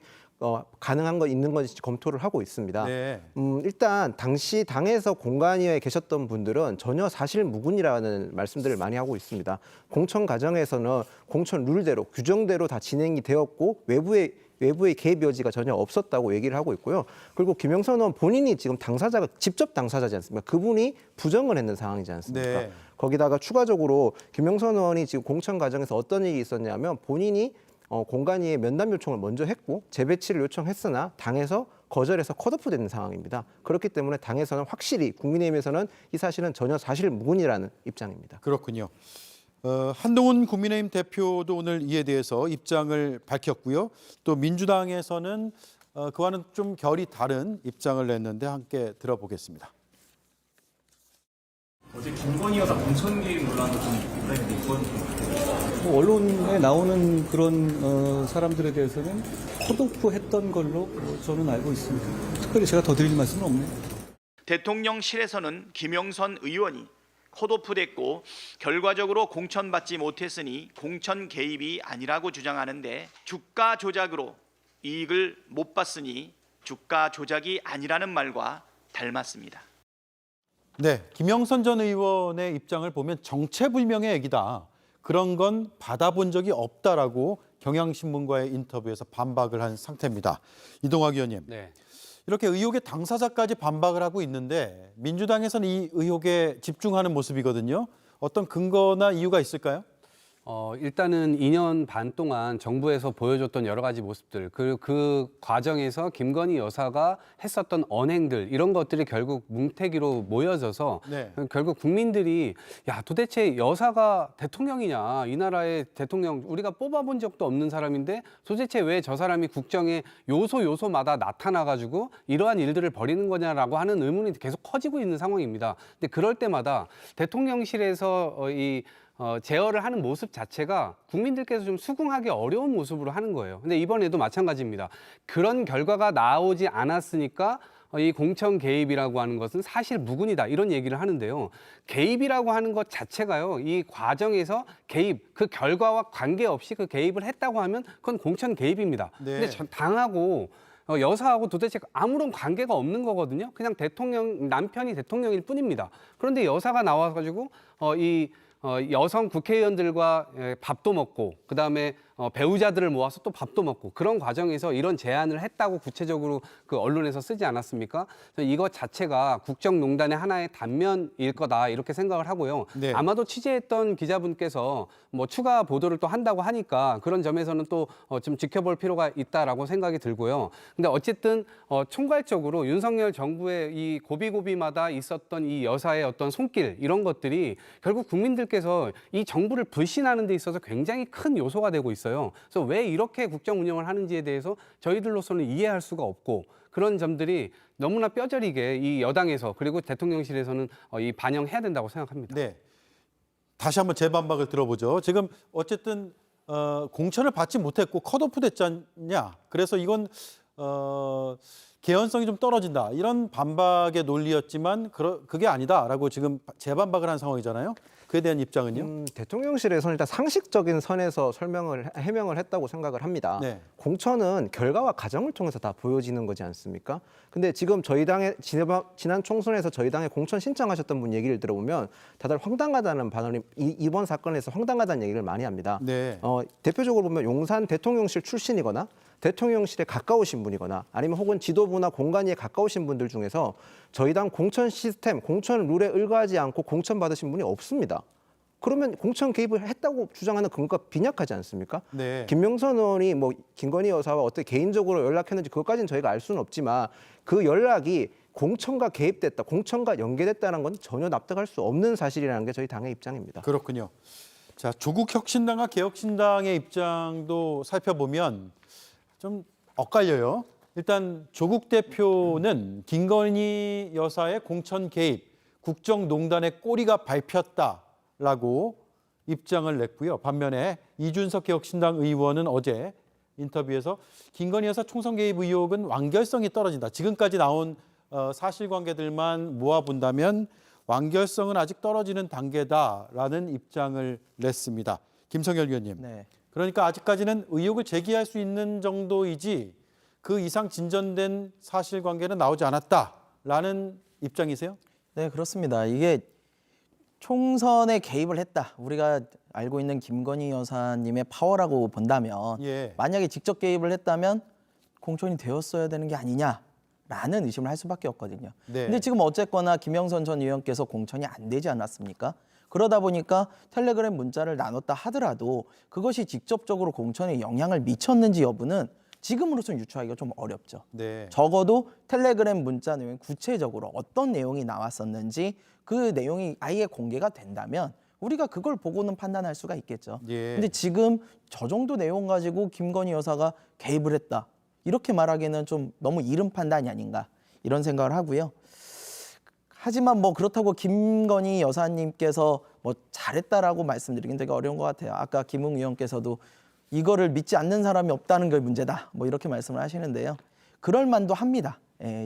가능한 거 있는 건지 검토를 하고 있습니다. 네. 일단 당시 당에서 공관위에 계셨던 분들은 전혀 사실 무근이라는 말씀들을 많이 하고 있습니다. 공천 과정에서는 공천 룰대로 규정대로 다 진행이 되었고 외부의 개입 여지가 전혀 없었다고 얘기를 하고 있고요. 그리고 김영선 의원 본인이 지금 당사자가 직접 당사자지 않습니까? 그분이 부정을 했는 상황이지 않습니까? 네. 거기다가 추가적으로 김영선 의원이 지금 공천 과정에서 어떤 일이 있었냐면 본인이 공관위에 면담 요청을 먼저 했고 재배치를 요청했으나 당에서 거절해서 컷오프되는 상황입니다. 그렇기 때문에 당에서는 확실히 국민의힘에서는 이 사실은 전혀 사실 무근이라는 입장입니다. 그렇군요. 한동훈 국민의힘 대표도 오늘 이에 대해서 입장을 밝혔고요. 또 민주당에서는 그와는 좀 결이 다른 입장을 냈는데 함께 들어보겠습니다. 어제 김건희 여사 공천 개입 논란도 좀 논란이 있거든요. 언론에 나오는 그런 사람들에 대해서는 컷오프 했던 걸로 저는 알고 있습니다. 특별히 제가 더 드릴 말씀은 없네요. 대통령실에서는 김영선 의원이 컷오프됐고 결과적으로 공천받지 못했으니 공천 개입이 아니라고 주장하는데 주가 조작으로 이익을 못 봤으니 주가 조작이 아니라는 말과 닮았습니다. 네, 김영선 전 의원의 입장을 보면 정체불명의 얘기다. 그런 건 받아본 적이 없다라고 경향신문과의 인터뷰에서 반박을 한 상태입니다. 이동학 의원님, 네. 이렇게 의혹의 당사자까지 반박을 하고 있는데 민주당에서는 이 의혹에 집중하는 모습이거든요. 어떤 근거나 이유가 있을까요? 일단은 2년 반 동안 정부에서 보여줬던 여러 가지 모습들, 그 과정에서 김건희 여사가 했었던 언행들, 이런 것들이 결국 뭉태기로 모여져서 네. 결국 국민들이 야, 도대체 여사가 대통령이냐, 이 나라의 대통령, 우리가 뽑아본 적도 없는 사람인데 도대체 왜 저 사람이 국정의 요소마다 나타나가지고 이러한 일들을 벌이는 거냐라고 하는 의문이 계속 커지고 있는 상황입니다. 근데 그럴 때마다 대통령실에서 제어를 하는 모습 자체가 국민들께서 좀 수긍하기 어려운 모습으로 하는 거예요. 근데 이번에도 마찬가지입니다. 그런 결과가 나오지 않았으니까 이 공천 개입이라고 하는 것은 사실 무근이다, 이런 얘기를 하는데요. 개입이라고 하는 것 자체가요, 이 과정에서 개입, 그 결과와 관계없이 그 개입을 했다고 하면 그건 공천 개입입니다. 네. 근데 당하고 여사하고 도대체 아무런 관계가 없는 거거든요. 그냥 남편이 대통령일 뿐입니다. 그런데 여사가 나와가지고 여성 국회의원들과 밥도 먹고, 그다음에 배우자들을 모아서 또 밥도 먹고, 그런 과정에서 이런 제안을 했다고 구체적으로 그 언론에서 쓰지 않았습니까? 그래서 이것 자체가 국정농단의 하나의 단면일 거다, 이렇게 생각을 하고요. 네. 아마도 취재했던 기자분께서 뭐 추가 보도를 또 한다고 하니까 그런 점에서는 또 좀 지켜볼 필요가 있다라고 생각이 들고요. 근데 어쨌든 총괄적으로 윤석열 정부의 이 고비고비마다 있었던 이 여사의 어떤 손길, 이런 것들이 결국 국민들께서 이 정부를 불신하는 데 있어서 굉장히 큰 요소가 되고 있어요. 그래서 왜 이렇게 국정 운영을 하는지에 대해서 저희들로서는 이해할 수가 없고, 그런 점들이 너무나 뼈저리게 이 여당에서 그리고 대통령실에서는 이 반영해야 된다고 생각합니다. 네. 다시 한번 재반박을 들어보죠. 지금 어쨌든 공천을 받지 못했고 컷오프 됐지 않냐. 그래서 이건 개연성이 좀 떨어진다. 이런 반박의 논리였지만 그게 아니다라고 지금 재반박을 한 상황이잖아요. 그에 대한 입장은요? 대통령실에서는 일단 상식적인 선에서 해명을 했다고 생각을 합니다. 네. 공천은 결과와 과정을 통해서 다 보여지는 거지 않습니까? 근데 지금 저희 당의 지난 총선에서 저희 당에 공천 신청하셨던 분 얘기를 들어보면 다들 황당하다는 반응이 이번 사건에서 황당하다는 얘기를 많이 합니다. 네. 대표적으로 보면 용산 대통령실 출신이거나 대통령실에 가까우신 분이거나 아니면 혹은 지도부나 공관위에 가까우신 분들 중에서 저희 당 공천 시스템, 공천 룰에 을거하지 않고 공천 받으신 분이 없습니다. 그러면 공천 개입을 했다고 주장하는 근거가 빈약하지 않습니까? 네. 김명선 의원이 뭐 김건희 여사와 어떻게 개인적으로 연락했는지 그것까지는 저희가 알 수는 없지만 그 연락이 공천과 개입됐다, 공천과 연계됐다는 건 전혀 납득할 수 없는 사실이라는 게 저희 당의 입장입니다. 그렇군요. 자, 조국 혁신당과 개혁신당의 입장도 살펴보면 좀 엇갈려요. 일단 조국 대표는 김건희 여사의 공천 개입, 국정농단의 꼬리가 밟혔다라고 입장을 냈고요. 반면에 이준석 개혁신당 의원은 어제 인터뷰에서 김건희 여사 총선 개입 의혹은 완결성이 떨어진다. 지금까지 나온 사실관계들만 모아본다면 완결성은 아직 떨어지는 단계다라는 입장을 냈습니다. 김성열 위원님. 네. 그러니까 아직까지는 의혹을 제기할 수 있는 정도이지 그 이상 진전된 사실관계는 나오지 않았다라는 입장이세요? 네, 그렇습니다. 이게 총선에 개입을 했다. 우리가 알고 있는 김건희 여사님의 파워라고 본다면 예. 만약에 직접 개입을 했다면 공천이 되었어야 되는 게 아니냐라는 의심을 할 수밖에 없거든요. 네. 근데 지금 어쨌거나 김영선 전 의원께서 공천이 안 되지 않았습니까? 그러다 보니까 텔레그램 문자를 나눴다 하더라도 그것이 직접적으로 공천에 영향을 미쳤는지 여부는 지금으로서는 유추하기가 좀 어렵죠. 네. 적어도 텔레그램 문자 내용 구체적으로 어떤 내용이 나왔었는지 그 내용이 아예 공개가 된다면 우리가 그걸 보고는 판단할 수가 있겠죠. 예. 근데 지금 저 정도 내용 가지고 김건희 여사가 개입을 했다. 이렇게 말하기는 좀 너무 이른 판단이 아닌가 이런 생각을 하고요. 하지만 뭐 그렇다고 김건희 여사님께서 뭐 잘했다라고 말씀드리긴 되게 어려운 것 같아요. 아까 김웅 의원께서도 이거를 믿지 않는 사람이 없다는 게 문제다. 뭐 이렇게 말씀을 하시는데요. 그럴 만도 합니다.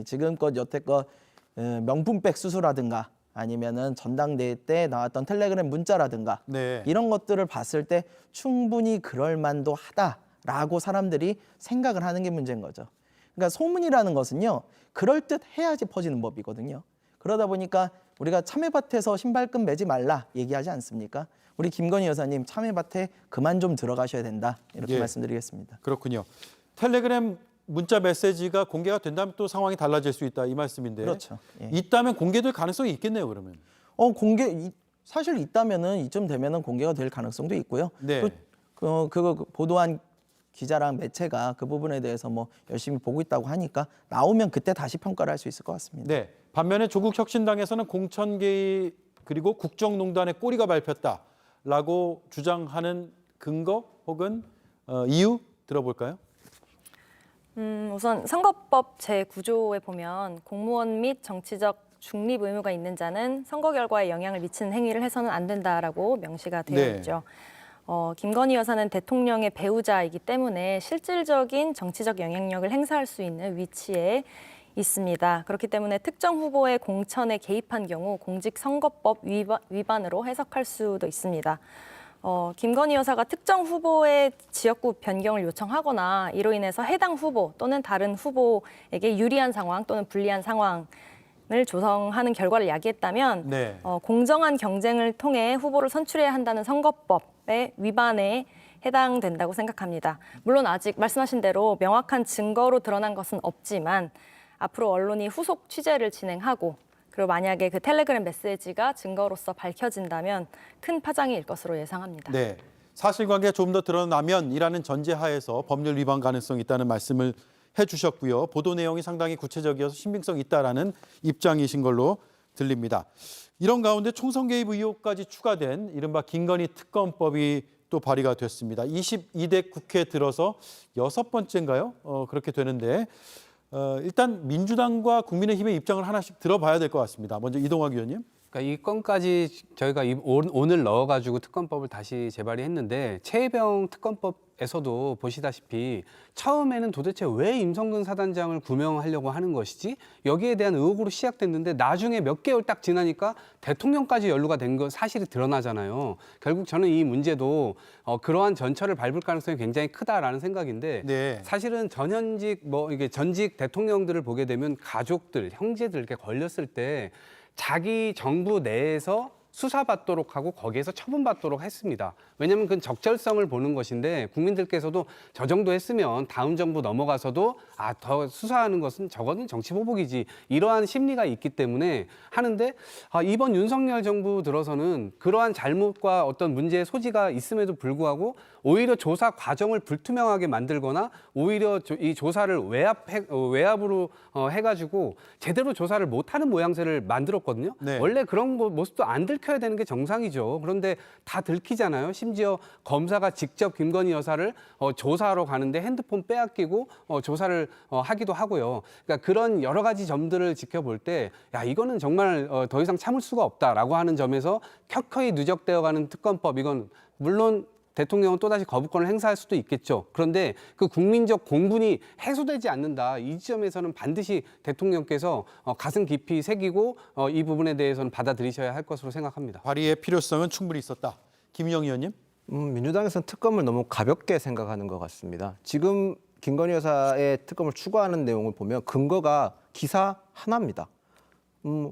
지금껏 여태껏 명품백 수수라든가 아니면은 전당대회 때 나왔던 텔레그램 문자라든가 네. 이런 것들을 봤을 때 충분히 그럴 만도 하다라고 사람들이 생각을 하는 게 문제인 거죠. 그러니까 소문이라는 것은요. 그럴듯 해야지 퍼지는 법이거든요. 그러다 보니까 우리가 참외밭에서 신발끈 매지 말라 얘기하지 않습니까? 우리 김건희 여사님 참외밭에 그만 좀 들어가셔야 된다. 이렇게 예. 말씀드리겠습니다. 그렇군요. 텔레그램 문자 메시지가 공개가 된다면 또 상황이 달라질 수 있다 이 말씀인데. 그렇죠. 예. 있다면 공개될 가능성이 있겠네요, 그러면. 사실 있다면은 이쯤 되면은 공개가 될 가능성도 있고요. 네. 그거 보도한 기자랑 매체가 그 부분에 대해서 뭐 열심히 보고 있다고 하니까 나오면 그때 다시 평가를 할 수 있을 것 같습니다. 네. 반면에 조국 혁신당에서는 공천 개입 그리고 국정농단의 꼬리가 밟혔다라고 주장하는 근거 혹은 이유 들어볼까요? 우선 선거법 제9조에 보면 공무원 및 정치적 중립 의무가 있는 자는 선거 결과에 영향을 미치는 행위를 해서는 안 된다라고 명시가 되어 네. 있죠. 김건희 여사는 대통령의 배우자이기 때문에 실질적인 정치적 영향력을 행사할 수 있는 위치에 있습니다. 그렇기 때문에 특정 후보의 공천에 개입한 경우 공직선거법 위반으로 해석할 수도 있습니다. 김건희 여사가 특정 후보의 지역구 변경을 요청하거나 이로 인해서 해당 후보 또는 다른 후보에게 유리한 상황 또는 불리한 상황을 조성하는 결과를 야기했다면 네. 공정한 경쟁을 통해 후보를 선출해야 한다는 선거법의 위반에 해당된다고 생각합니다. 물론 아직 말씀하신 대로 명확한 증거로 드러난 것은 없지만 앞으로 언론이 후속 취재를 진행하고 그리고 만약에 그 텔레그램 메시지가 증거로서 밝혀진다면 큰 파장이 일 것으로 예상합니다. 네. 사실관계가 좀 더 드러나면이라는 전제하에서 법률 위반 가능성이 있다는 말씀을 해주셨고요. 보도 내용이 상당히 구체적이어서 신빙성이 있다라는 입장이신 걸로 들립니다. 이런 가운데 총선 개입 의혹까지 추가된 이른바 김건희 특검법이 또 발의가 됐습니다. 22대 국회 들어서 6번째인가요? 그렇게 되는데 일단 민주당과 국민의힘의 입장을 하나씩 들어봐야 될 것 같습니다. 먼저 이동학 의원님. 그러니까 이 건까지 저희가 오늘 넣어가지고 특검법을 다시 재발의했는데 최혜병 특검법에서도 보시다시피 처음에는 도대체 왜 임성근 사단장을 구명하려고 하는 것이지 여기에 대한 의혹으로 시작됐는데 나중에 몇 개월 딱 지나니까 대통령까지 연루가 된 거 사실이 드러나잖아요. 결국 저는 이 문제도 그러한 전철을 밟을 가능성이 굉장히 크다라는 생각인데 네. 사실은 전현직 이게 전직 대통령들을 보게 되면 가족들, 형제들 이렇게 걸렸을 때 자기 정부 내에서 수사받도록 하고 거기에서 처분받도록 했습니다. 왜냐하면 그건 적절성을 보는 것인데 국민들께서도 저 정도 했으면 다음 정부 넘어가서도 더 수사하는 것은 저거는 정치 보복이지 이러한 심리가 있기 때문에 하는데 이번 윤석열 정부 들어서는 그러한 잘못과 어떤 문제의 소지가 있음에도 불구하고 오히려 조사 과정을 불투명하게 만들거나 오히려 이 조사를 외압으로 해가지고 제대로 조사를 못하는 모양새를 만들었거든요. 네. 원래 그런 모습도 안 들켜야 되는 게 정상이죠. 그런데 다 들키잖아요. 심지어 검사가 직접 김건희 여사를 조사하러 가는데 핸드폰 빼앗기고 조사를 하기도 하고요. 그러니까 그런 여러 가지 점들을 지켜볼 때 이거는 정말 더 이상 참을 수가 없다라고 하는 점에서 켜켜이 누적되어가는 특검법 이건 물론 대통령은 또다시 거부권을 행사할 수도 있겠죠. 그런데 그 국민적 공분이 해소되지 않는다. 이 지점에서는 반드시 대통령께서 가슴 깊이 새기고 이 부분에 대해서는 받아들이셔야 할 것으로 생각합니다. 발의의 필요성은 충분히 있었다. 김영 의원님. 민주당에서는 특검을 너무 가볍게 생각하는 것 같습니다. 지금 김건희 여사의 특검을 추구하는 내용을 보면 근거가 기사 하나입니다.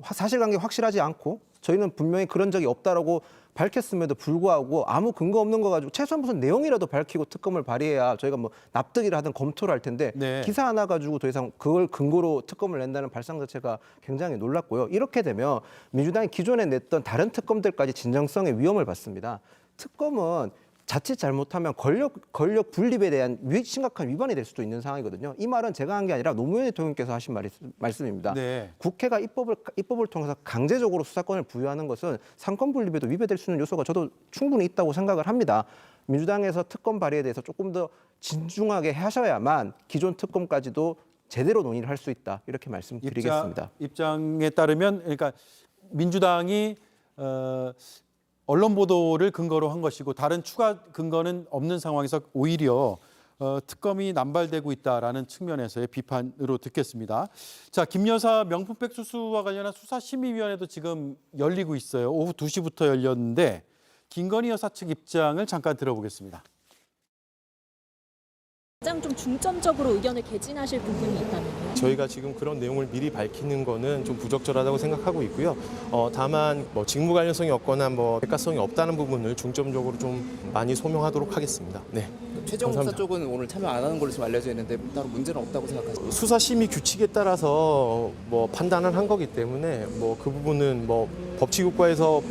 사실관계 확실하지 않고 저희는 분명히 그런 적이 없다라고 밝혔음에도 불구하고 아무 근거 없는 거 가지고 최소한 무슨 내용이라도 밝히고 특검을 발의해야 저희가 뭐 납득이라 하든 검토를 할 텐데 네. 기사 하나 가지고 더 이상 그걸 근거로 특검을 낸다는 발상 자체가 굉장히 놀랍고요. 이렇게 되면 민주당이 기존에 냈던 다른 특검들까지 진정성의 위험을 받습니다. 특검은 자칫 잘못하면 권력 분립에 대한 심각한 위반이 될 수도 있는 상황이거든요. 이 말은 제가 한 게 아니라 노무현 대통령께서 하신 말씀입니다. 네. 국회가 입법을 통해서 강제적으로 수사권을 부여하는 것은 상권 분립에도 위배될 수 있는 요소가 저도 충분히 있다고 생각을 합니다. 민주당에서 특검 발의에 대해서 조금 더 진중하게 하셔야만 기존 특검까지도 제대로 논의를 할 수 있다 이렇게 말씀드리겠습니다. 입장에 따르면 그러니까 민주당이 언론 보도를 근거로 한 것이고 다른 추가 근거는 없는 상황에서 오히려 특검이 남발되고 있다라는 측면에서의 비판으로 듣겠습니다. 자, 김 여사 명품백 수수와 관련한 수사심의위원회도 지금 열리고 있어요. 오후 2시부터 열렸는데 김건희 여사 측 입장을 잠깐 들어보겠습니다. 가장 좀 중점적으로 의견을 개진하실 부분이 있다면요? 저희가 지금 그런 내용을 미리 밝히는 거는 좀 부적절하다고 생각하고 있고요. 다만 뭐 직무 관련성이 없거나 뭐 대가성이 없다는 부분을 중점적으로 좀 많이 소명하도록 하겠습니다. 네. 최재형 목사 감사합니다. 쪽은 오늘 참여 안 하는 걸로 지금 알려져 있는데 따로 문제는 없다고 생각하십니까? 수사심의 규칙에 따라서 뭐 판단을 한 거기 때문에 뭐 그 부분은 뭐 법치국가에서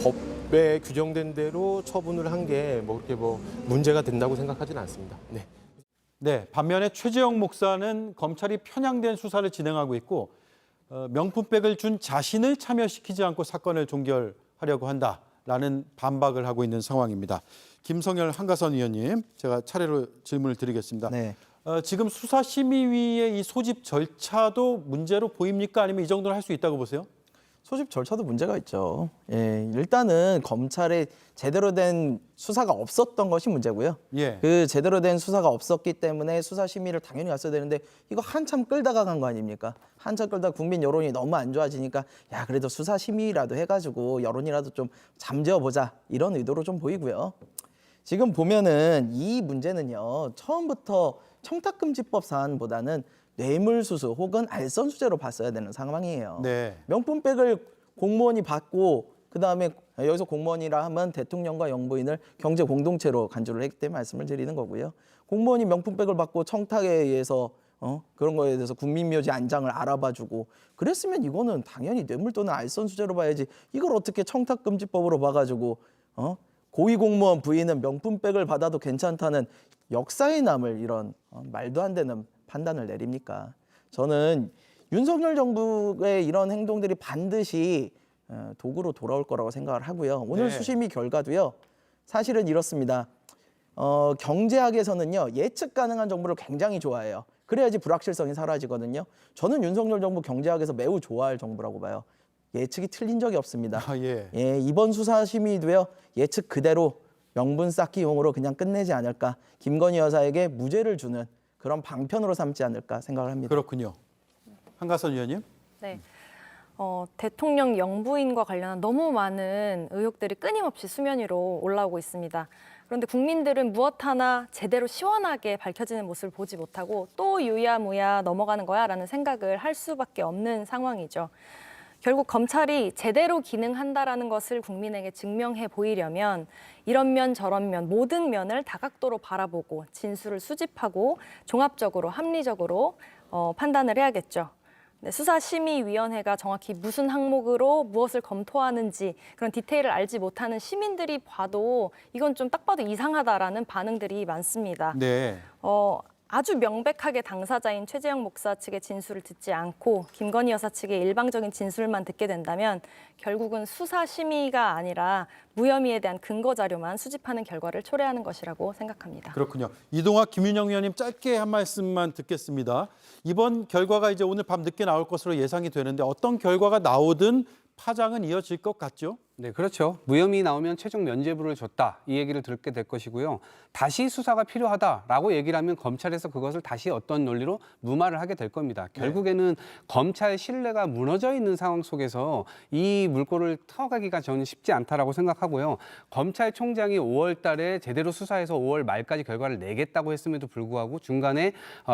법에 규정된 대로 처분을 한 게 뭐 그렇게 뭐 문제가 된다고 생각하지는 않습니다. 네. 네, 반면에 최재형 목사는 검찰이 편향된 수사를 진행하고 있고 명품백을 준 자신을 참여시키지 않고 사건을 종결하려고 한다라는 반박을 하고 있는 상황입니다. 김성열 한가선 의원님, 제가 차례로 질문을 드리겠습니다. 네. 지금 수사심의위의 이 소집 절차도 문제로 보입니까? 아니면 이 정도는 할 수 있다고 보세요? 소집 절차도 문제가 있죠. 예, 일단은 검찰에 제대로 된 수사가 없었던 것이 문제고요. 예. 그 제대로 된 수사가 없었기 때문에 수사 심의를 당연히 왔어야 되는데 이거 한참 끌다가 간 거 아닙니까? 한참 끌다가 국민 여론이 너무 안 좋아지니까 야 그래도 수사 심의라도 해가지고 여론이라도 좀 잠재워보자 이런 의도로 좀 보이고요. 지금 보면은 이 문제는요 처음부터 청탁금지법 사안보다는 뇌물수수 혹은 알선수재로 봤어야 되는 상황이에요. 네. 명품백을 공무원이 받고 그다음에 여기서 공무원이라 하면 대통령과 영부인을 경제 공동체로 간주를 했기 때문에 말씀을 드리는 거고요. 공무원이 명품백을 받고 청탁에 의해서 그런 거에 대해서 국민묘지 안장을 알아봐주고 그랬으면 이거는 당연히 뇌물 또는 알선수재로 봐야지 이걸 어떻게 청탁금지법으로 봐가지고 고위공무원 부인은 명품백을 받아도 괜찮다는 역사에 남을 이런 말도 안 되는 판단을 내립니까? 저는 윤석열 정부의 이런 행동들이 반드시 도구로 돌아올 거라고 생각을 하고요. 오늘 네. 수심위 결과도요. 사실은 이렇습니다. 경제학에서는요. 예측 가능한 정보를 굉장히 좋아해요. 그래야지 불확실성이 사라지거든요. 저는 윤석열 정부 경제학에서 매우 좋아할 정부라고 봐요. 예측이 틀린 적이 없습니다. 예. 이번 수사심의도요. 예측 그대로 명분 쌓기용으로 그냥 끝내지 않을까. 김건희 여사에게 무죄를 주는 그런 방편으로 삼지 않을까 생각을 합니다. 그렇군요. 한가선 의원님. 네. 대통령 영부인과 관련한 너무 많은 의혹들이 끊임없이 수면 위로 올라오고 있습니다. 그런데 국민들은 무엇 하나 제대로 시원하게 밝혀지는 모습을 보지 못하고 또 유야무야 넘어가는 거야라는 생각을 할 수밖에 없는 상황이죠. 결국 검찰이 제대로 기능한다라는 것을 국민에게 증명해 보이려면 이런 면 저런 면 모든 면을 다각도로 바라보고 진술을 수집하고 종합적으로 합리적으로 판단을 해야겠죠. 네, 수사심의위원회가 정확히 무슨 항목으로 무엇을 검토하는지 그런 디테일을 알지 못하는 시민들이 봐도 이건 좀 딱 봐도 이상하다라는 반응들이 많습니다. 네. 아주 명백하게 당사자인 최재형 목사 측의 진술을 듣지 않고 김건희 여사 측의 일방적인 진술만 듣게 된다면 결국은 수사 심의가 아니라 무혐의에 대한 근거 자료만 수집하는 결과를 초래하는 것이라고 생각합니다. 그렇군요. 이동학 김윤영 의원님 짧게 한 말씀만 듣겠습니다. 이번 결과가 이제 오늘 밤 늦게 나올 것으로 예상이 되는데 어떤 결과가 나오든 파장은 이어질 것 같죠? 네, 그렇죠. 무혐의 나오면 최종 면죄부를 줬다 이 얘기를 듣게 될 것이고요. 다시 수사가 필요하다라고 얘기를 하면 검찰에서 그것을 다시 어떤 논리로 무마를 하게 될 겁니다. 결국에는 검찰 신뢰가 무너져 있는 상황 속에서 이 물꼬를 터가기가 저는 쉽지 않다라고 생각하고요. 검찰총장이 5월 달에 제대로 수사해서 5월 말까지 결과를 내겠다고 했음에도 불구하고 중간에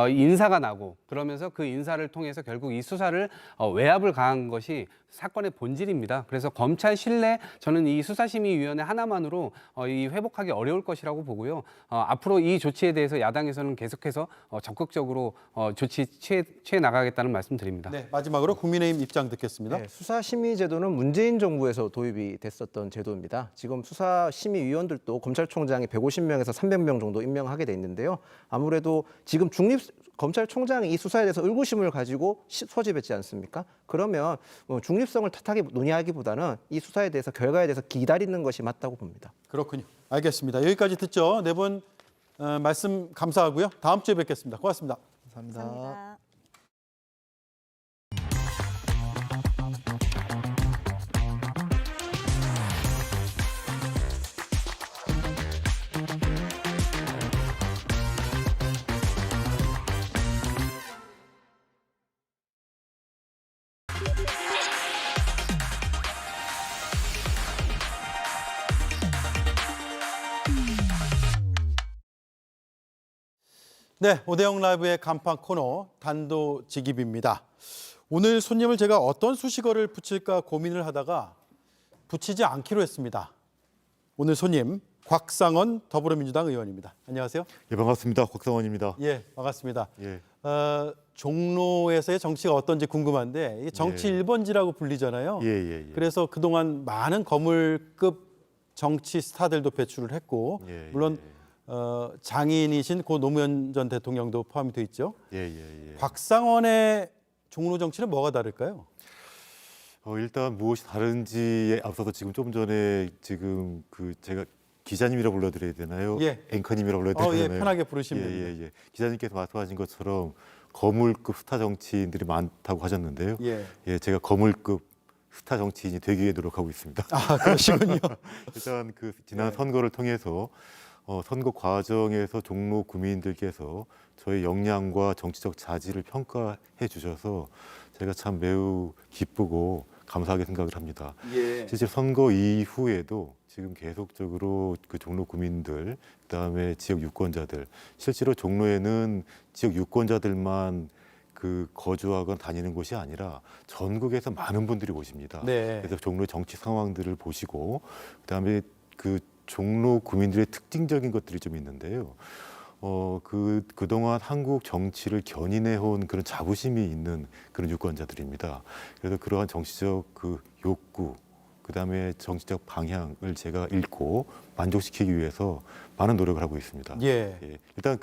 인사가 나고 그러면서 그 인사를 통해서 결국 이 수사를 외압을 가한 것이 사건의 본질입니다. 그래서 검찰 신뢰 저는 이 수사심의위원회 하나만으로 이 회복하기 어려울 것이라고 보고요. 앞으로 이 조치에 대해서 야당에서는 계속해서 적극적으로 조치 취해 나가겠다는 말씀드립니다. 네, 마지막으로 국민의힘 입장 듣겠습니다. 네, 수사심의제도는 문재인 정부에서 도입이 됐었던 제도입니다. 지금 수사심의위원들도 검찰총장이 150명에서 300명 정도 임명하게 돼 있는데요. 아무래도 지금 검찰총장이 이 수사에 대해서 의구심을 가지고 소집했지 않습니까? 그러면 중립성을 탓하기 논의하기보다는 이 수사에 대해서 결과에 대해서 기다리는 것이 맞다고 봅니다. 그렇군요. 알겠습니다. 여기까지 듣죠. 네 분 말씀 감사하고요. 다음 주에 뵙겠습니다. 고맙습니다. 감사합니다. 네, 오대영 라이브의 간판 코너 단도직입입니다. 오늘 손님을 제가 어떤 수식어를 붙일까 고민을 하다가 붙이지 않기로 했습니다. 오늘 손님 곽상원 더불어민주당 의원입니다. 안녕하세요. 예, 반갑습니다. 곽상원입니다. 예, 반갑습니다. 예. 종로에서의 정치가 어떤지 궁금한데 이게 정치 1번지라고 불리잖아요. 예. 그래서 그동안 많은 거물급 정치 스타들도 배출을 했고 물론 장인이신 고 노무현 전 대통령도 포함이 돼 있죠. 예. 곽상원의 종로 정치는 뭐가 다를까요? 일단 무엇이 다른지에 앞서서 지금 좀 전에 지금 제가 기자님이라 불러드려야 되나요? 예. 앵커님이라 불러야 되나요? 예, 편하게 부르시면 됩니다. 예. 기자님께서 말씀하신 것처럼 거물급 스타 정치인들이 많다고 하셨는데요. 예, 제가 거물급 스타 정치인이 되기 위해 노력하고 있습니다. 아, 그러시군요. 일단 지난 선거를 통해서 선거 과정에서 종로 구민들께서 저의 역량과 정치적 자질을 평가해 주셔서 제가 참 매우 기쁘고 감사하게 생각을 합니다. 실제 선거 이후에도 지금 계속적으로 그 종로 구민들, 그다음에 지역 유권자들, 실제로 종로에는 지역 유권자들만 거주하거나 다니는 곳이 아니라 전국에서 많은 분들이 오십니다. 그래서 종로의 정치 상황들을 보시고 그다음에 종로 구민들의 특징적인 것들이 좀 있는데요. 그동안 한국 정치를 견인해온 그런 자부심이 있는 그런 유권자들입니다. 그래서 그러한 정치적 욕구, 그다음에 정치적 방향을 제가 읽고 만족시키기 위해서 많은 노력을 하고 있습니다. 일단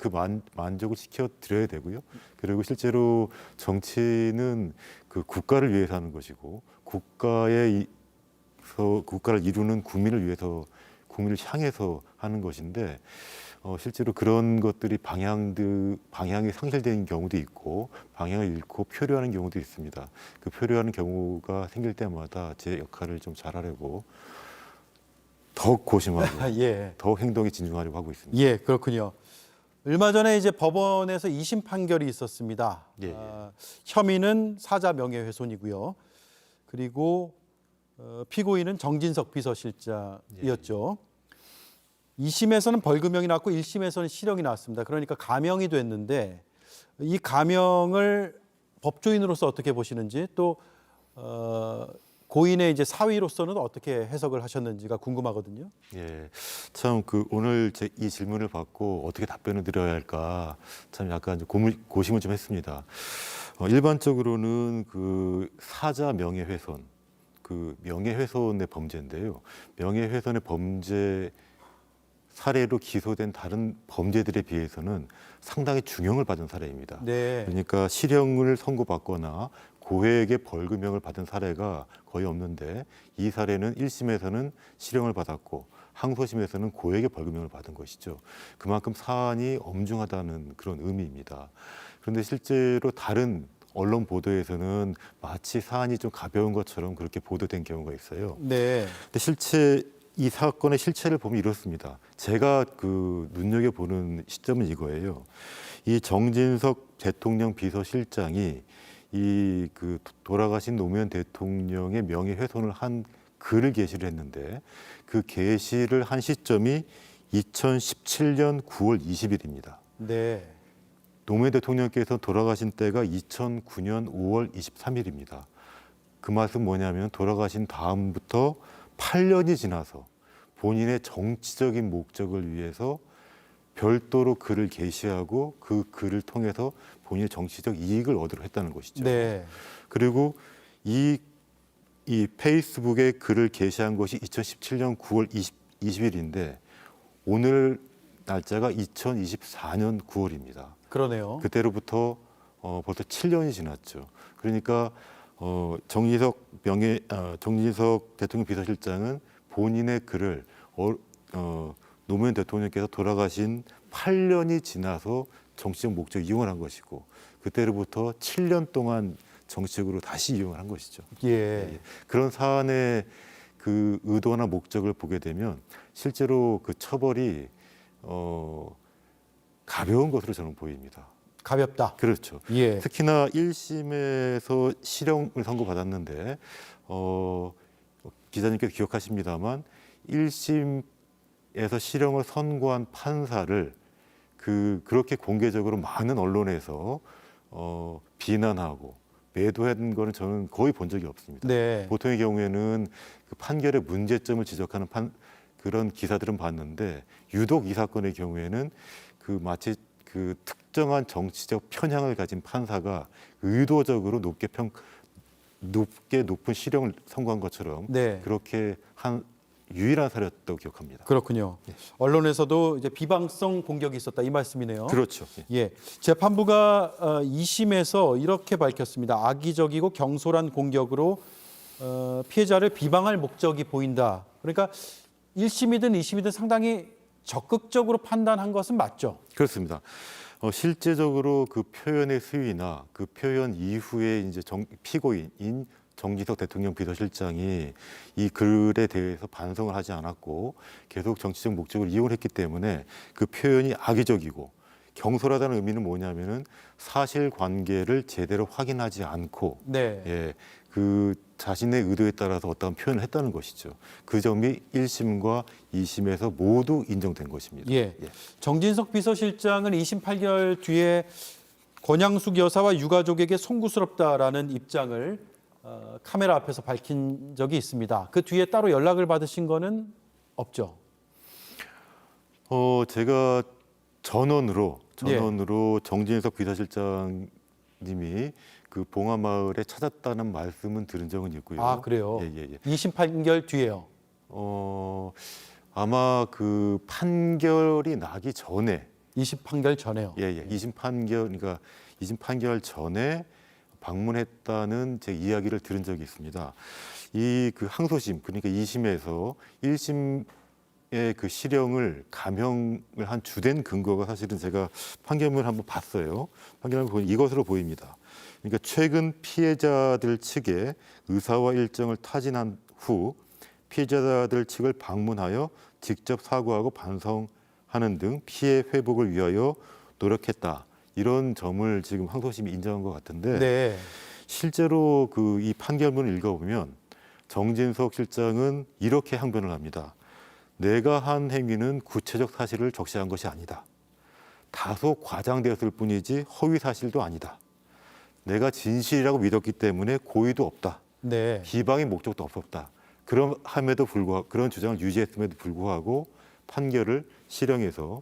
만족을 시켜드려야 되고요. 그리고 실제로 정치는 국가를 위해서 하는 것이고 국가를 이루는 국민을 위해서 국민을 향해서 하는 것인데 실제로 그런 것들이 방향이 상실되는 경우도 있고 방향을 잃고 표류하는 경우도 있습니다. 그 표류하는 경우가 생길 때마다 제 역할을 좀 잘하려고 더욱 고심하고 더욱 행동에 진중하려고 하고 있습니다. 예, 그렇군요. 얼마 전에 이제 법원에서 2심 판결이 있었습니다. 혐의는 사자 명예훼손이고요. 그리고 피고인은 정진석 비서실장이었죠. 2심에서는 벌금형이 나왔고 1심에서는 실형이 나왔습니다. 그러니까 감형이 됐는데 이 감형을 법조인으로서 어떻게 보시는지 또 고인의 이제 사위로서는 어떻게 해석을 하셨는지가 궁금하거든요. 예, 참 오늘 이 질문을 받고 어떻게 답변을 드려야 할까 참 약간 고심을 좀 했습니다. 일반적으로는 사자 명예훼손, 명예훼손의 범죄인데요. 명예훼손의 범죄 사례로 기소된 다른 범죄들에 비해서는 상당히 중형을 받은 사례입니다. 그러니까 실형을 선고받거나 고액의 벌금형을 받은 사례가 거의 없는데 이 사례는 1심에서는 실형을 받았고 항소심에서는 고액의 벌금형을 받은 것이죠. 그만큼 사안이 엄중하다는 그런 의미입니다. 그런데 실제로 다른 언론 보도에서는 마치 사안이 좀 가벼운 것처럼 그렇게 보도된 경우가 있어요. 근데 실제 이 사건의 실체를 보면 이렇습니다. 제가 눈여겨보는 시점은 이거예요. 이 정진석 대통령 비서실장이 돌아가신 노무현 대통령의 명예훼손을 한 글을 게시를 했는데 그 게시를 한 시점이 2017년 9월 20일입니다. 노무현 대통령께서 돌아가신 때가 2009년 5월 23일입니다. 그 말은 뭐냐면 돌아가신 다음부터 8년이 지나서 본인의 정치적인 목적을 위해서 별도로 글을 게시하고 그 글을 통해서 본인의 정치적 이익을 얻으려 했다는 것이죠. 그리고 이 페이스북에 글을 게시한 것이 2017년 9월 20일인데 오늘 날짜가 2024년 9월입니다. 그러네요. 그때로부터 벌써 7년이 지났죠. 그러니까 정진석 대통령 비서실장은 본인의 글을 노무현 대통령께서 돌아가신 8년이 지나서 정치적 목적 이용을 한 것이고 그때로부터 7년 동안 정치적으로 다시 이용을 한 것이죠. 그런 사안의 의도나 목적을 보게 되면 실제로 처벌이 가벼운 것으로 저는 보입니다. 가볍다. 그렇죠. 특히나 1심에서 실형을 선고받았는데 기자님께서 기억하십니다만 1심에서 실형을 선고한 판사를 그렇게 공개적으로 많은 언론에서 비난하고 매도한 거는 저는 거의 본 적이 없습니다. 네. 보통의 경우에는 그 판결의 문제점을 지적하는 그런 기사들은 봤는데 유독 이 사건의 경우에는 그 마치 그 특정한 정치적 편향을 가진 판사가 의도적으로 높은 실형을 선고한 것처럼 네. 그렇게 한 유일한 사례였다고 기억합니다. 그렇군요. 언론에서도 이제 비방성 공격이 있었다 이 말씀이네요. 그렇죠. 예, 재판부가 2심에서 이렇게 밝혔습니다. 악의적이고 경솔한 공격으로 피해자를 비방할 목적이 보인다. 그러니까 1심이든 2심이든 상당히 적극적으로 판단한 것은 맞죠? 그렇습니다. 실제적으로 그 표현의 수위나 그 표현 이후에 이제 피고인인 정진석 대통령 비서실장이 이 글에 대해서 반성을 하지 않았고 계속 정치적 목적을 이용했기 때문에 그 표현이 악의적이고 경솔하다는 의미는 뭐냐면은 사실관계를 제대로 확인하지 않고 네. 예, 그 자신의 의도에 따라서 어떤 표현을 했다는 것이죠. 그 점이 1심과 2심에서 모두 인정된 것입니다. 예. 정진석 비서실장은 2심 판결 뒤에 권양숙 여사와 유가족에게 송구스럽다라는 입장을 카메라 앞에서 밝힌 적이 있습니다. 그 뒤에 따로 연락을 받으신 거는 없죠? 제가 전원으로 정진석 비서실장님이 그 봉화마을에 찾았다는 말씀은 들은 적은 있고요. 아, 그래요? 예. 2심 판결 뒤에요? 아마 그 판결이 나기 전에 2심 판결 전에요? 예. 2심 판결 전에 방문했다는 제 이야기를 들은 적이 있습니다. 이 그 항소심 그러니까 2심에서 1심의 그 실형을 감형을 한 주된 근거가 사실은 제가 판결문을 한번 봤어요. 판결문을 보니 이것으로 보입니다. 그러니까 최근 피해자들 측에 의사와 일정을 타진한 후 피해자들 측을 방문하여 직접 사과하고 반성하는 등 피해 회복을 위하여 노력했다. 이런 점을 지금 항소심이 인정한 것 같은데 네. 실제로 그 이 판결문을 읽어보면 정진석 실장은 이렇게 항변을 합니다. 내가 한 행위는 구체적 사실을 적시한 것이 아니다. 다소 과장되었을 뿐이지 허위 사실도 아니다. 내가 진실이라고 믿었기 때문에 고의도 없다. 네. 비방의 목적도 없었다. 그럼에도 불구하고 그런 주장을 유지했음에도 불구하고 판결을 실형해서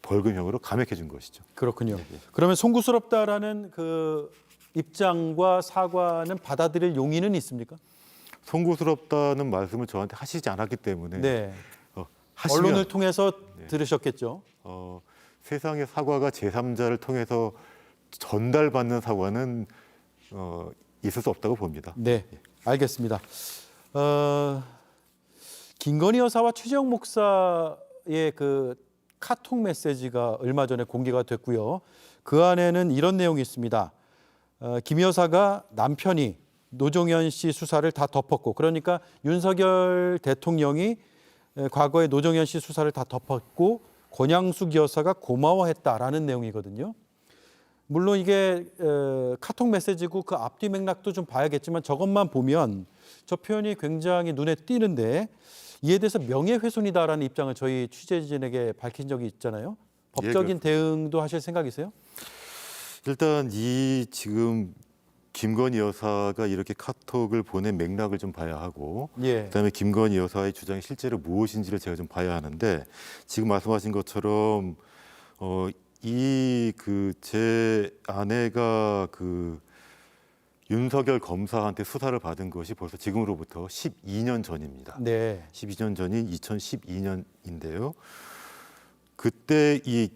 벌금형으로 감액해 준 것이죠. 그렇군요. 그러면 송구스럽다라는 그 입장과 사과는 받아들일 용의는 있습니까? 송구스럽다는 말씀을 저한테 하시지 않았기 때문에 네. 하시면, 언론을 통해서 들으셨겠죠. 세상의 사과가 제3자를 통해서 전달받는 사과는 있을 수 없다고 봅니다. 네, 알겠습니다. 김건희 여사와 최재형 목사의 그 카톡 메시지가 얼마 전에 공개가 됐고요. 그 안에는 이런 내용이 있습니다. 김 여사가 남편이 노종현 씨 수사를 다 덮었고, 그러니까 윤석열 대통령이 과거에 노종현 씨 수사를 다 덮었고 권양숙 여사가 고마워했다라는 내용이거든요. 물론 이게 카톡 메시지고 그 앞뒤 맥락도 좀 봐야겠지만 저것만 보면 저 표현이 굉장히 눈에 띄는데 이에 대해서 명예훼손이다라는 입장을 저희 취재진에게 밝힌 적이 있잖아요. 법적인 대응도 하실 생각이세요? 일단 이 지금 김건희 여사가 이렇게 카톡을 보낸 맥락을 좀 봐야 하고 그다음에 김건희 여사의 주장이 실제로 무엇인지를 제가 좀 봐야 하는데 지금 말씀하신 것처럼 이 그 제 아내가 그 윤석열 검사한테 수사를 받은 것이 벌써 지금으로부터 12년 전입니다. 네. 12년 전인 2012년인데요. 그때 이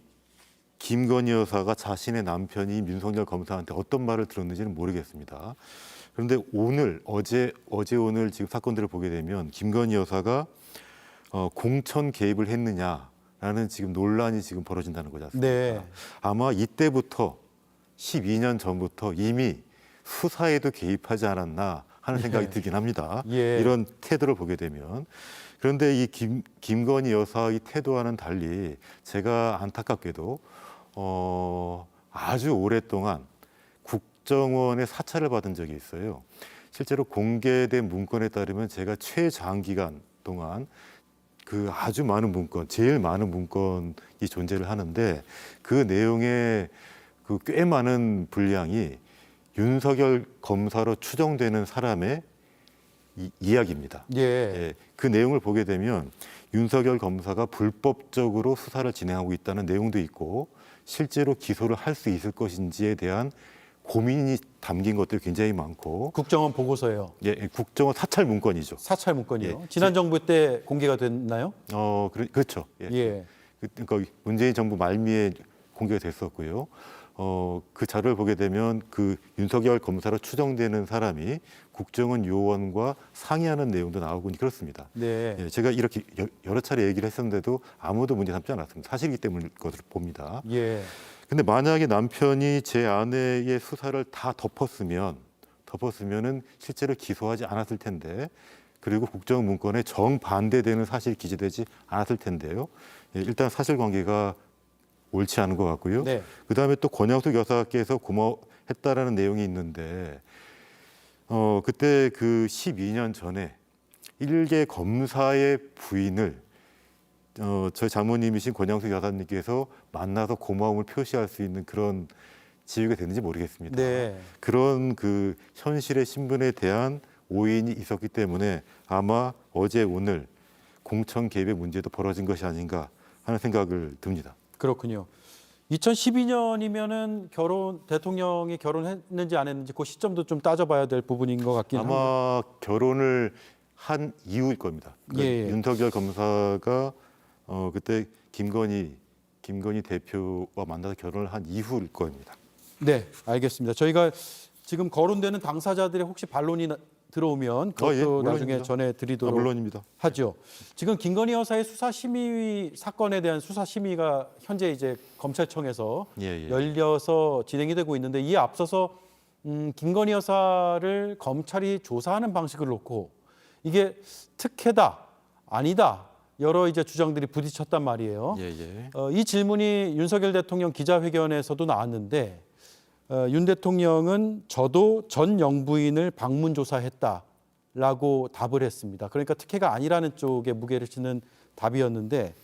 김건희 여사가 자신의 남편이 윤석열 검사한테 어떤 말을 들었는지는 모르겠습니다. 그런데 어제 오늘 지금 사건들을 보게 되면 김건희 여사가 공천 개입을 했느냐라는 지금 논란이 지금 벌어진다는 거지 않습니까? 네. 아마 이때부터 12년 전부터 이미 수사에도 개입하지 않았나 하는 생각이 들긴 합니다. 이런 태도를 보게 되면. 그런데 이 김건희 여사의 태도와는 달리 제가 안타깝게도 아주 오랫동안 국정원의 사찰을 받은 적이 있어요. 실제로 공개된 문건에 따르면 제가 최장기간 동안 그 아주 많은 문건, 제일 많은 문건이 존재를 하는데 그 내용의 그 꽤 많은 분량이 윤석열 검사로 추정되는 사람의 이야기입니다. 예. 그 내용을 보게 되면 윤석열 검사가 불법적으로 수사를 진행하고 있다는 내용도 있고 실제로 기소를 할 수 있을 것인지에 대한 고민이 담긴 것들이 굉장히 많고 국정원 보고서예요. 예, 국정원 사찰 문건이죠. 사찰 문건이요. 예. 지난 정부 때 공개가 됐나요? 그렇죠. 예. 예. 그러니까 문재인 정부 말미에 공개가 됐었고요. 그 자료를 보게 되면 그 윤석열 검사로 추정되는 사람이 국정원 요원과 상의하는 내용도 나오고 그렇습니다. 네. 예, 제가 이렇게 여러 차례 얘기를 했었는데도 아무도 문제 삼지 않았습니다. 사실이기 때문일 것으로 봅니다. 예. 근데 만약에 남편이 제 아내의 수사를 다 덮었으면은 실제로 기소하지 않았을 텐데, 그리고 국정 문건에 정반대되는 사실이 기재되지 않았을 텐데요. 예, 일단 사실관계가 옳지 않은 것 같고요. 네. 그다음에 또 권양숙 여사께서 고마워했다라는 내용이 있는데, 그때 그 12년 전에 일개 검사의 부인을 저희 장모님이신 권양숙 여사님께서 만나서 고마움을 표시할 수 있는 그런 지위가 됐는지 모르겠습니다. 네. 그런 그 현실의 신분에 대한 오인이 있었기 때문에 아마 어제 오늘 공천 개입의 문제도 벌어진 것이 아닌가 하는 생각을 듭니다. 그렇군요. 2012년이면은 대통령이 결혼했는지 안 했는지 그 시점도 좀 따져봐야 될 부분인 것 같긴 합니다. 아마 결혼을 한 이후일 겁니다. 그러니까 예. 윤석열 검사가 그때 김건희 대표와 만나서 결혼을 한 이후일 겁니다. 네, 알겠습니다. 저희가 지금 거론되는 당사자들의 혹시 반론이 들어오면 그것도 예, 물론입니다. 나중에 전해드리도록 물론입니다. 하죠. 지금 김건희 여사의 수사심의 사건에 대한 수사심의가 현재 이제 검찰청에서 예. 열려서 진행이 되고 있는데 이에 앞서서 김건희 여사를 검찰이 조사하는 방식을 놓고 이게 특혜다 아니다 여러 이제 주장들이 부딪혔단 말이에요. 예. 이 질문이 윤석열 대통령 기자회견에서도 나왔는데 윤 대통령은 저도 전 영부인을 방문 조사했다라고 답을 했습니다. 그러니까 특혜가 아니라는 쪽에 무게를 짓는 답이었는데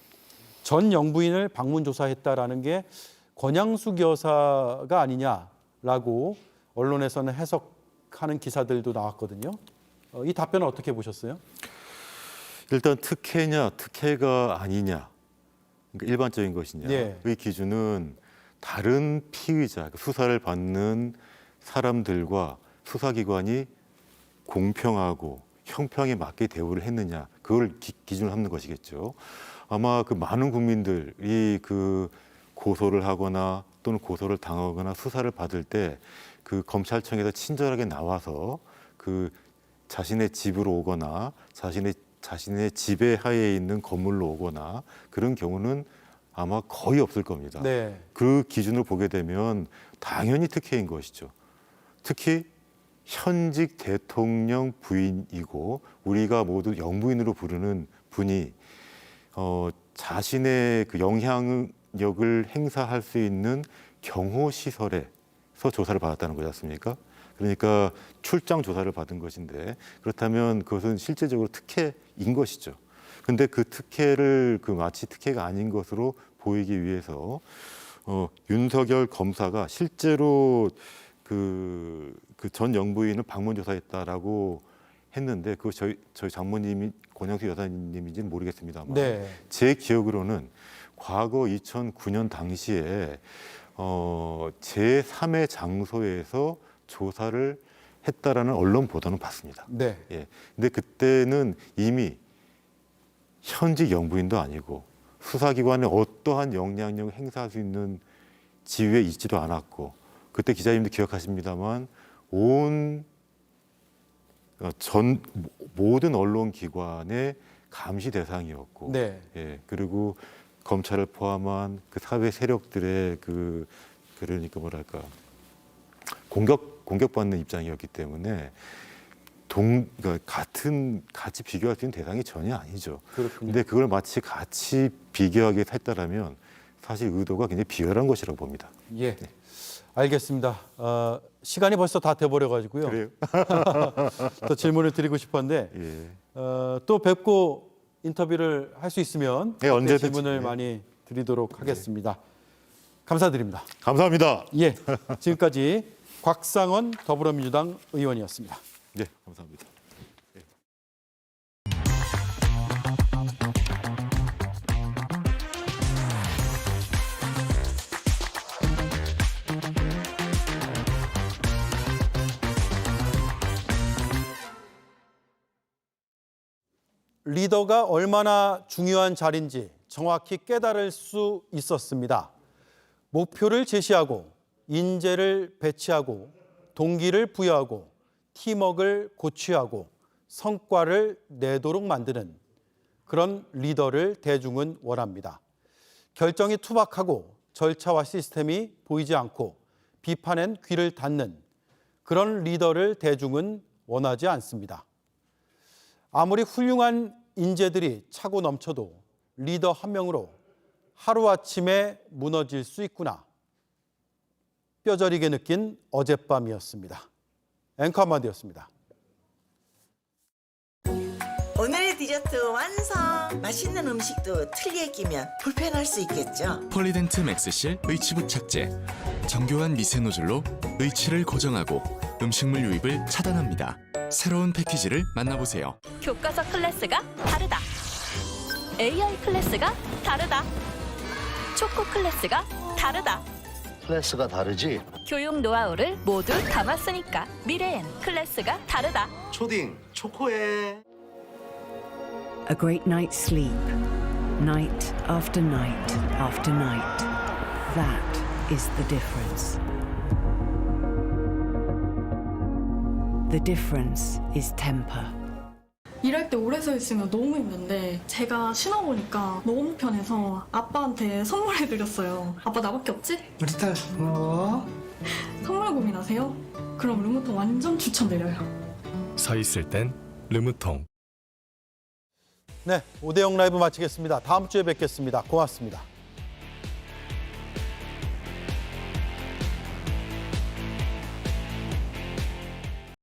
전 영부인을 방문 조사했다라는 게 권양숙 여사가 아니냐라고 언론에서는 해석하는 기사들도 나왔거든요. 이 답변은 어떻게 보셨어요? 일단 특혜냐 특혜가 아니냐, 그러니까 일반적인 것이냐, 예. 그 기준은 다른 피의자, 수사를 받는 사람들과 수사기관이 공평하고 형평에 맞게 대우를 했느냐, 그걸 기준으로 삼는 것이겠죠. 아마 그 많은 국민들이 그 고소를 하거나 또는 고소를 당하거나 수사를 받을 때 그 검찰청에서 친절하게 나와서 그 자신의 집으로 오거나 자신의 지배 하에 있는 건물로 오거나 그런 경우는 아마 거의 없을 겁니다. 네. 그 기준을 보게 되면 당연히 특혜인 것이죠. 특히 현직 대통령 부인이고 우리가 모두 영부인으로 부르는 분이 자신의 그 영향력을 행사할 수 있는 경호시설에서 조사를 받았다는 거지 않습니까? 그러니까 출장 조사를 받은 것인데 그렇다면 그것은 실제적으로 특혜인 것이죠. 근데 그 특혜를 마치 특혜가 아닌 것으로 보이기 위해서 윤석열 검사가 실제로 그 전 영부인을 방문 조사했다라고 했는데 그 저희 장모님이 권양숙 여사님인지는 모르겠습니다만 네. 제 기억으로는 과거 2009년 당시에 제3의 장소에서 조사를 했다라는 언론 보도는 봤습니다. 네. 예. 근데 그때는 이미 현직 영부인도 아니고 수사기관에 어떠한 영향력을 행사할 수 있는 지위에 있지도 않았고 그때 기자님도 기억하십니다만 모든 언론기관의 감시 대상이었고 네. 예. 그리고 검찰을 포함한 그 사회 세력들의 그러니까 뭐랄까 공격받는 입장이었기 때문에 그러니까 같이 비교할 수 있는 대상이 전혀 아니죠. 그렇군요. 근데 그걸 마치 같이 비교하게 했다라면 사실 의도가 굉장히 비열한 것이라고 봅니다. 예. 알겠습니다. 시간이 벌써 다 돼버려 가지고요. 그래요? 또 질문을 드리고 싶었는데 예. 또 뵙고 인터뷰를 할 수 있으면 네, 언제든지. 질문을 많이 드리도록 하겠습니다. 감사드립니다. 감사합니다. 예, 지금까지 곽상원 더불어민주당 의원이었습니다. 네, 감사합니다. 리더가 얼마나 중요한 자리인지 정확히 깨달을 수 있었습니다. 목표를 제시하고 인재를 배치하고 동기를 부여하고 팀워크를 고취하고 성과를 내도록 만드는 그런 리더를 대중은 원합니다. 결정이 투박하고 절차와 시스템이 보이지 않고 비판엔 귀를 닫는 그런 리더를 대중은 원하지 않습니다. 아무리 훌륭한 인재들이 차고 넘쳐도 리더 한 명으로 하루아침에 무너질 수 있구나. 뼈저리게 느낀 어젯밤이었습니다. 앵커 한마디였습니다. 오늘의 디저트 완성! 맛있는 음식도 틀리에 끼면 불편할 수 있겠죠? 폴리덴트 맥스실 의치 부착제. 정교한 미세 노즐로 의치를 고정하고 음식물 유입을 차단합니다. 새로운 패키지를 만나보세요. 교과서 클래스가 다르다. AI 클래스가 다르다. 초코 클래스가 다르다. 클래스가 다르지? 교육 노하우를 모두 담았으니까 미래엔 클래스가 다르다. 초딩 초코에. A great night's sleep, night after night after night. That is the difference. The difference is temper. 일할 때 오래 서 있으면 너무 힘든데 제가 신어보니까 너무 편해서 아빠한테 선물해드렸어요. 아빠 나밖에 없지? 우리 딸 고마워. 선물 고민하세요? 그럼 르무통 완전 추천드려요. 서 있을 땐 르무통. 네, 오대영 라이브 마치겠습니다. 다음 주에 뵙겠습니다. 고맙습니다.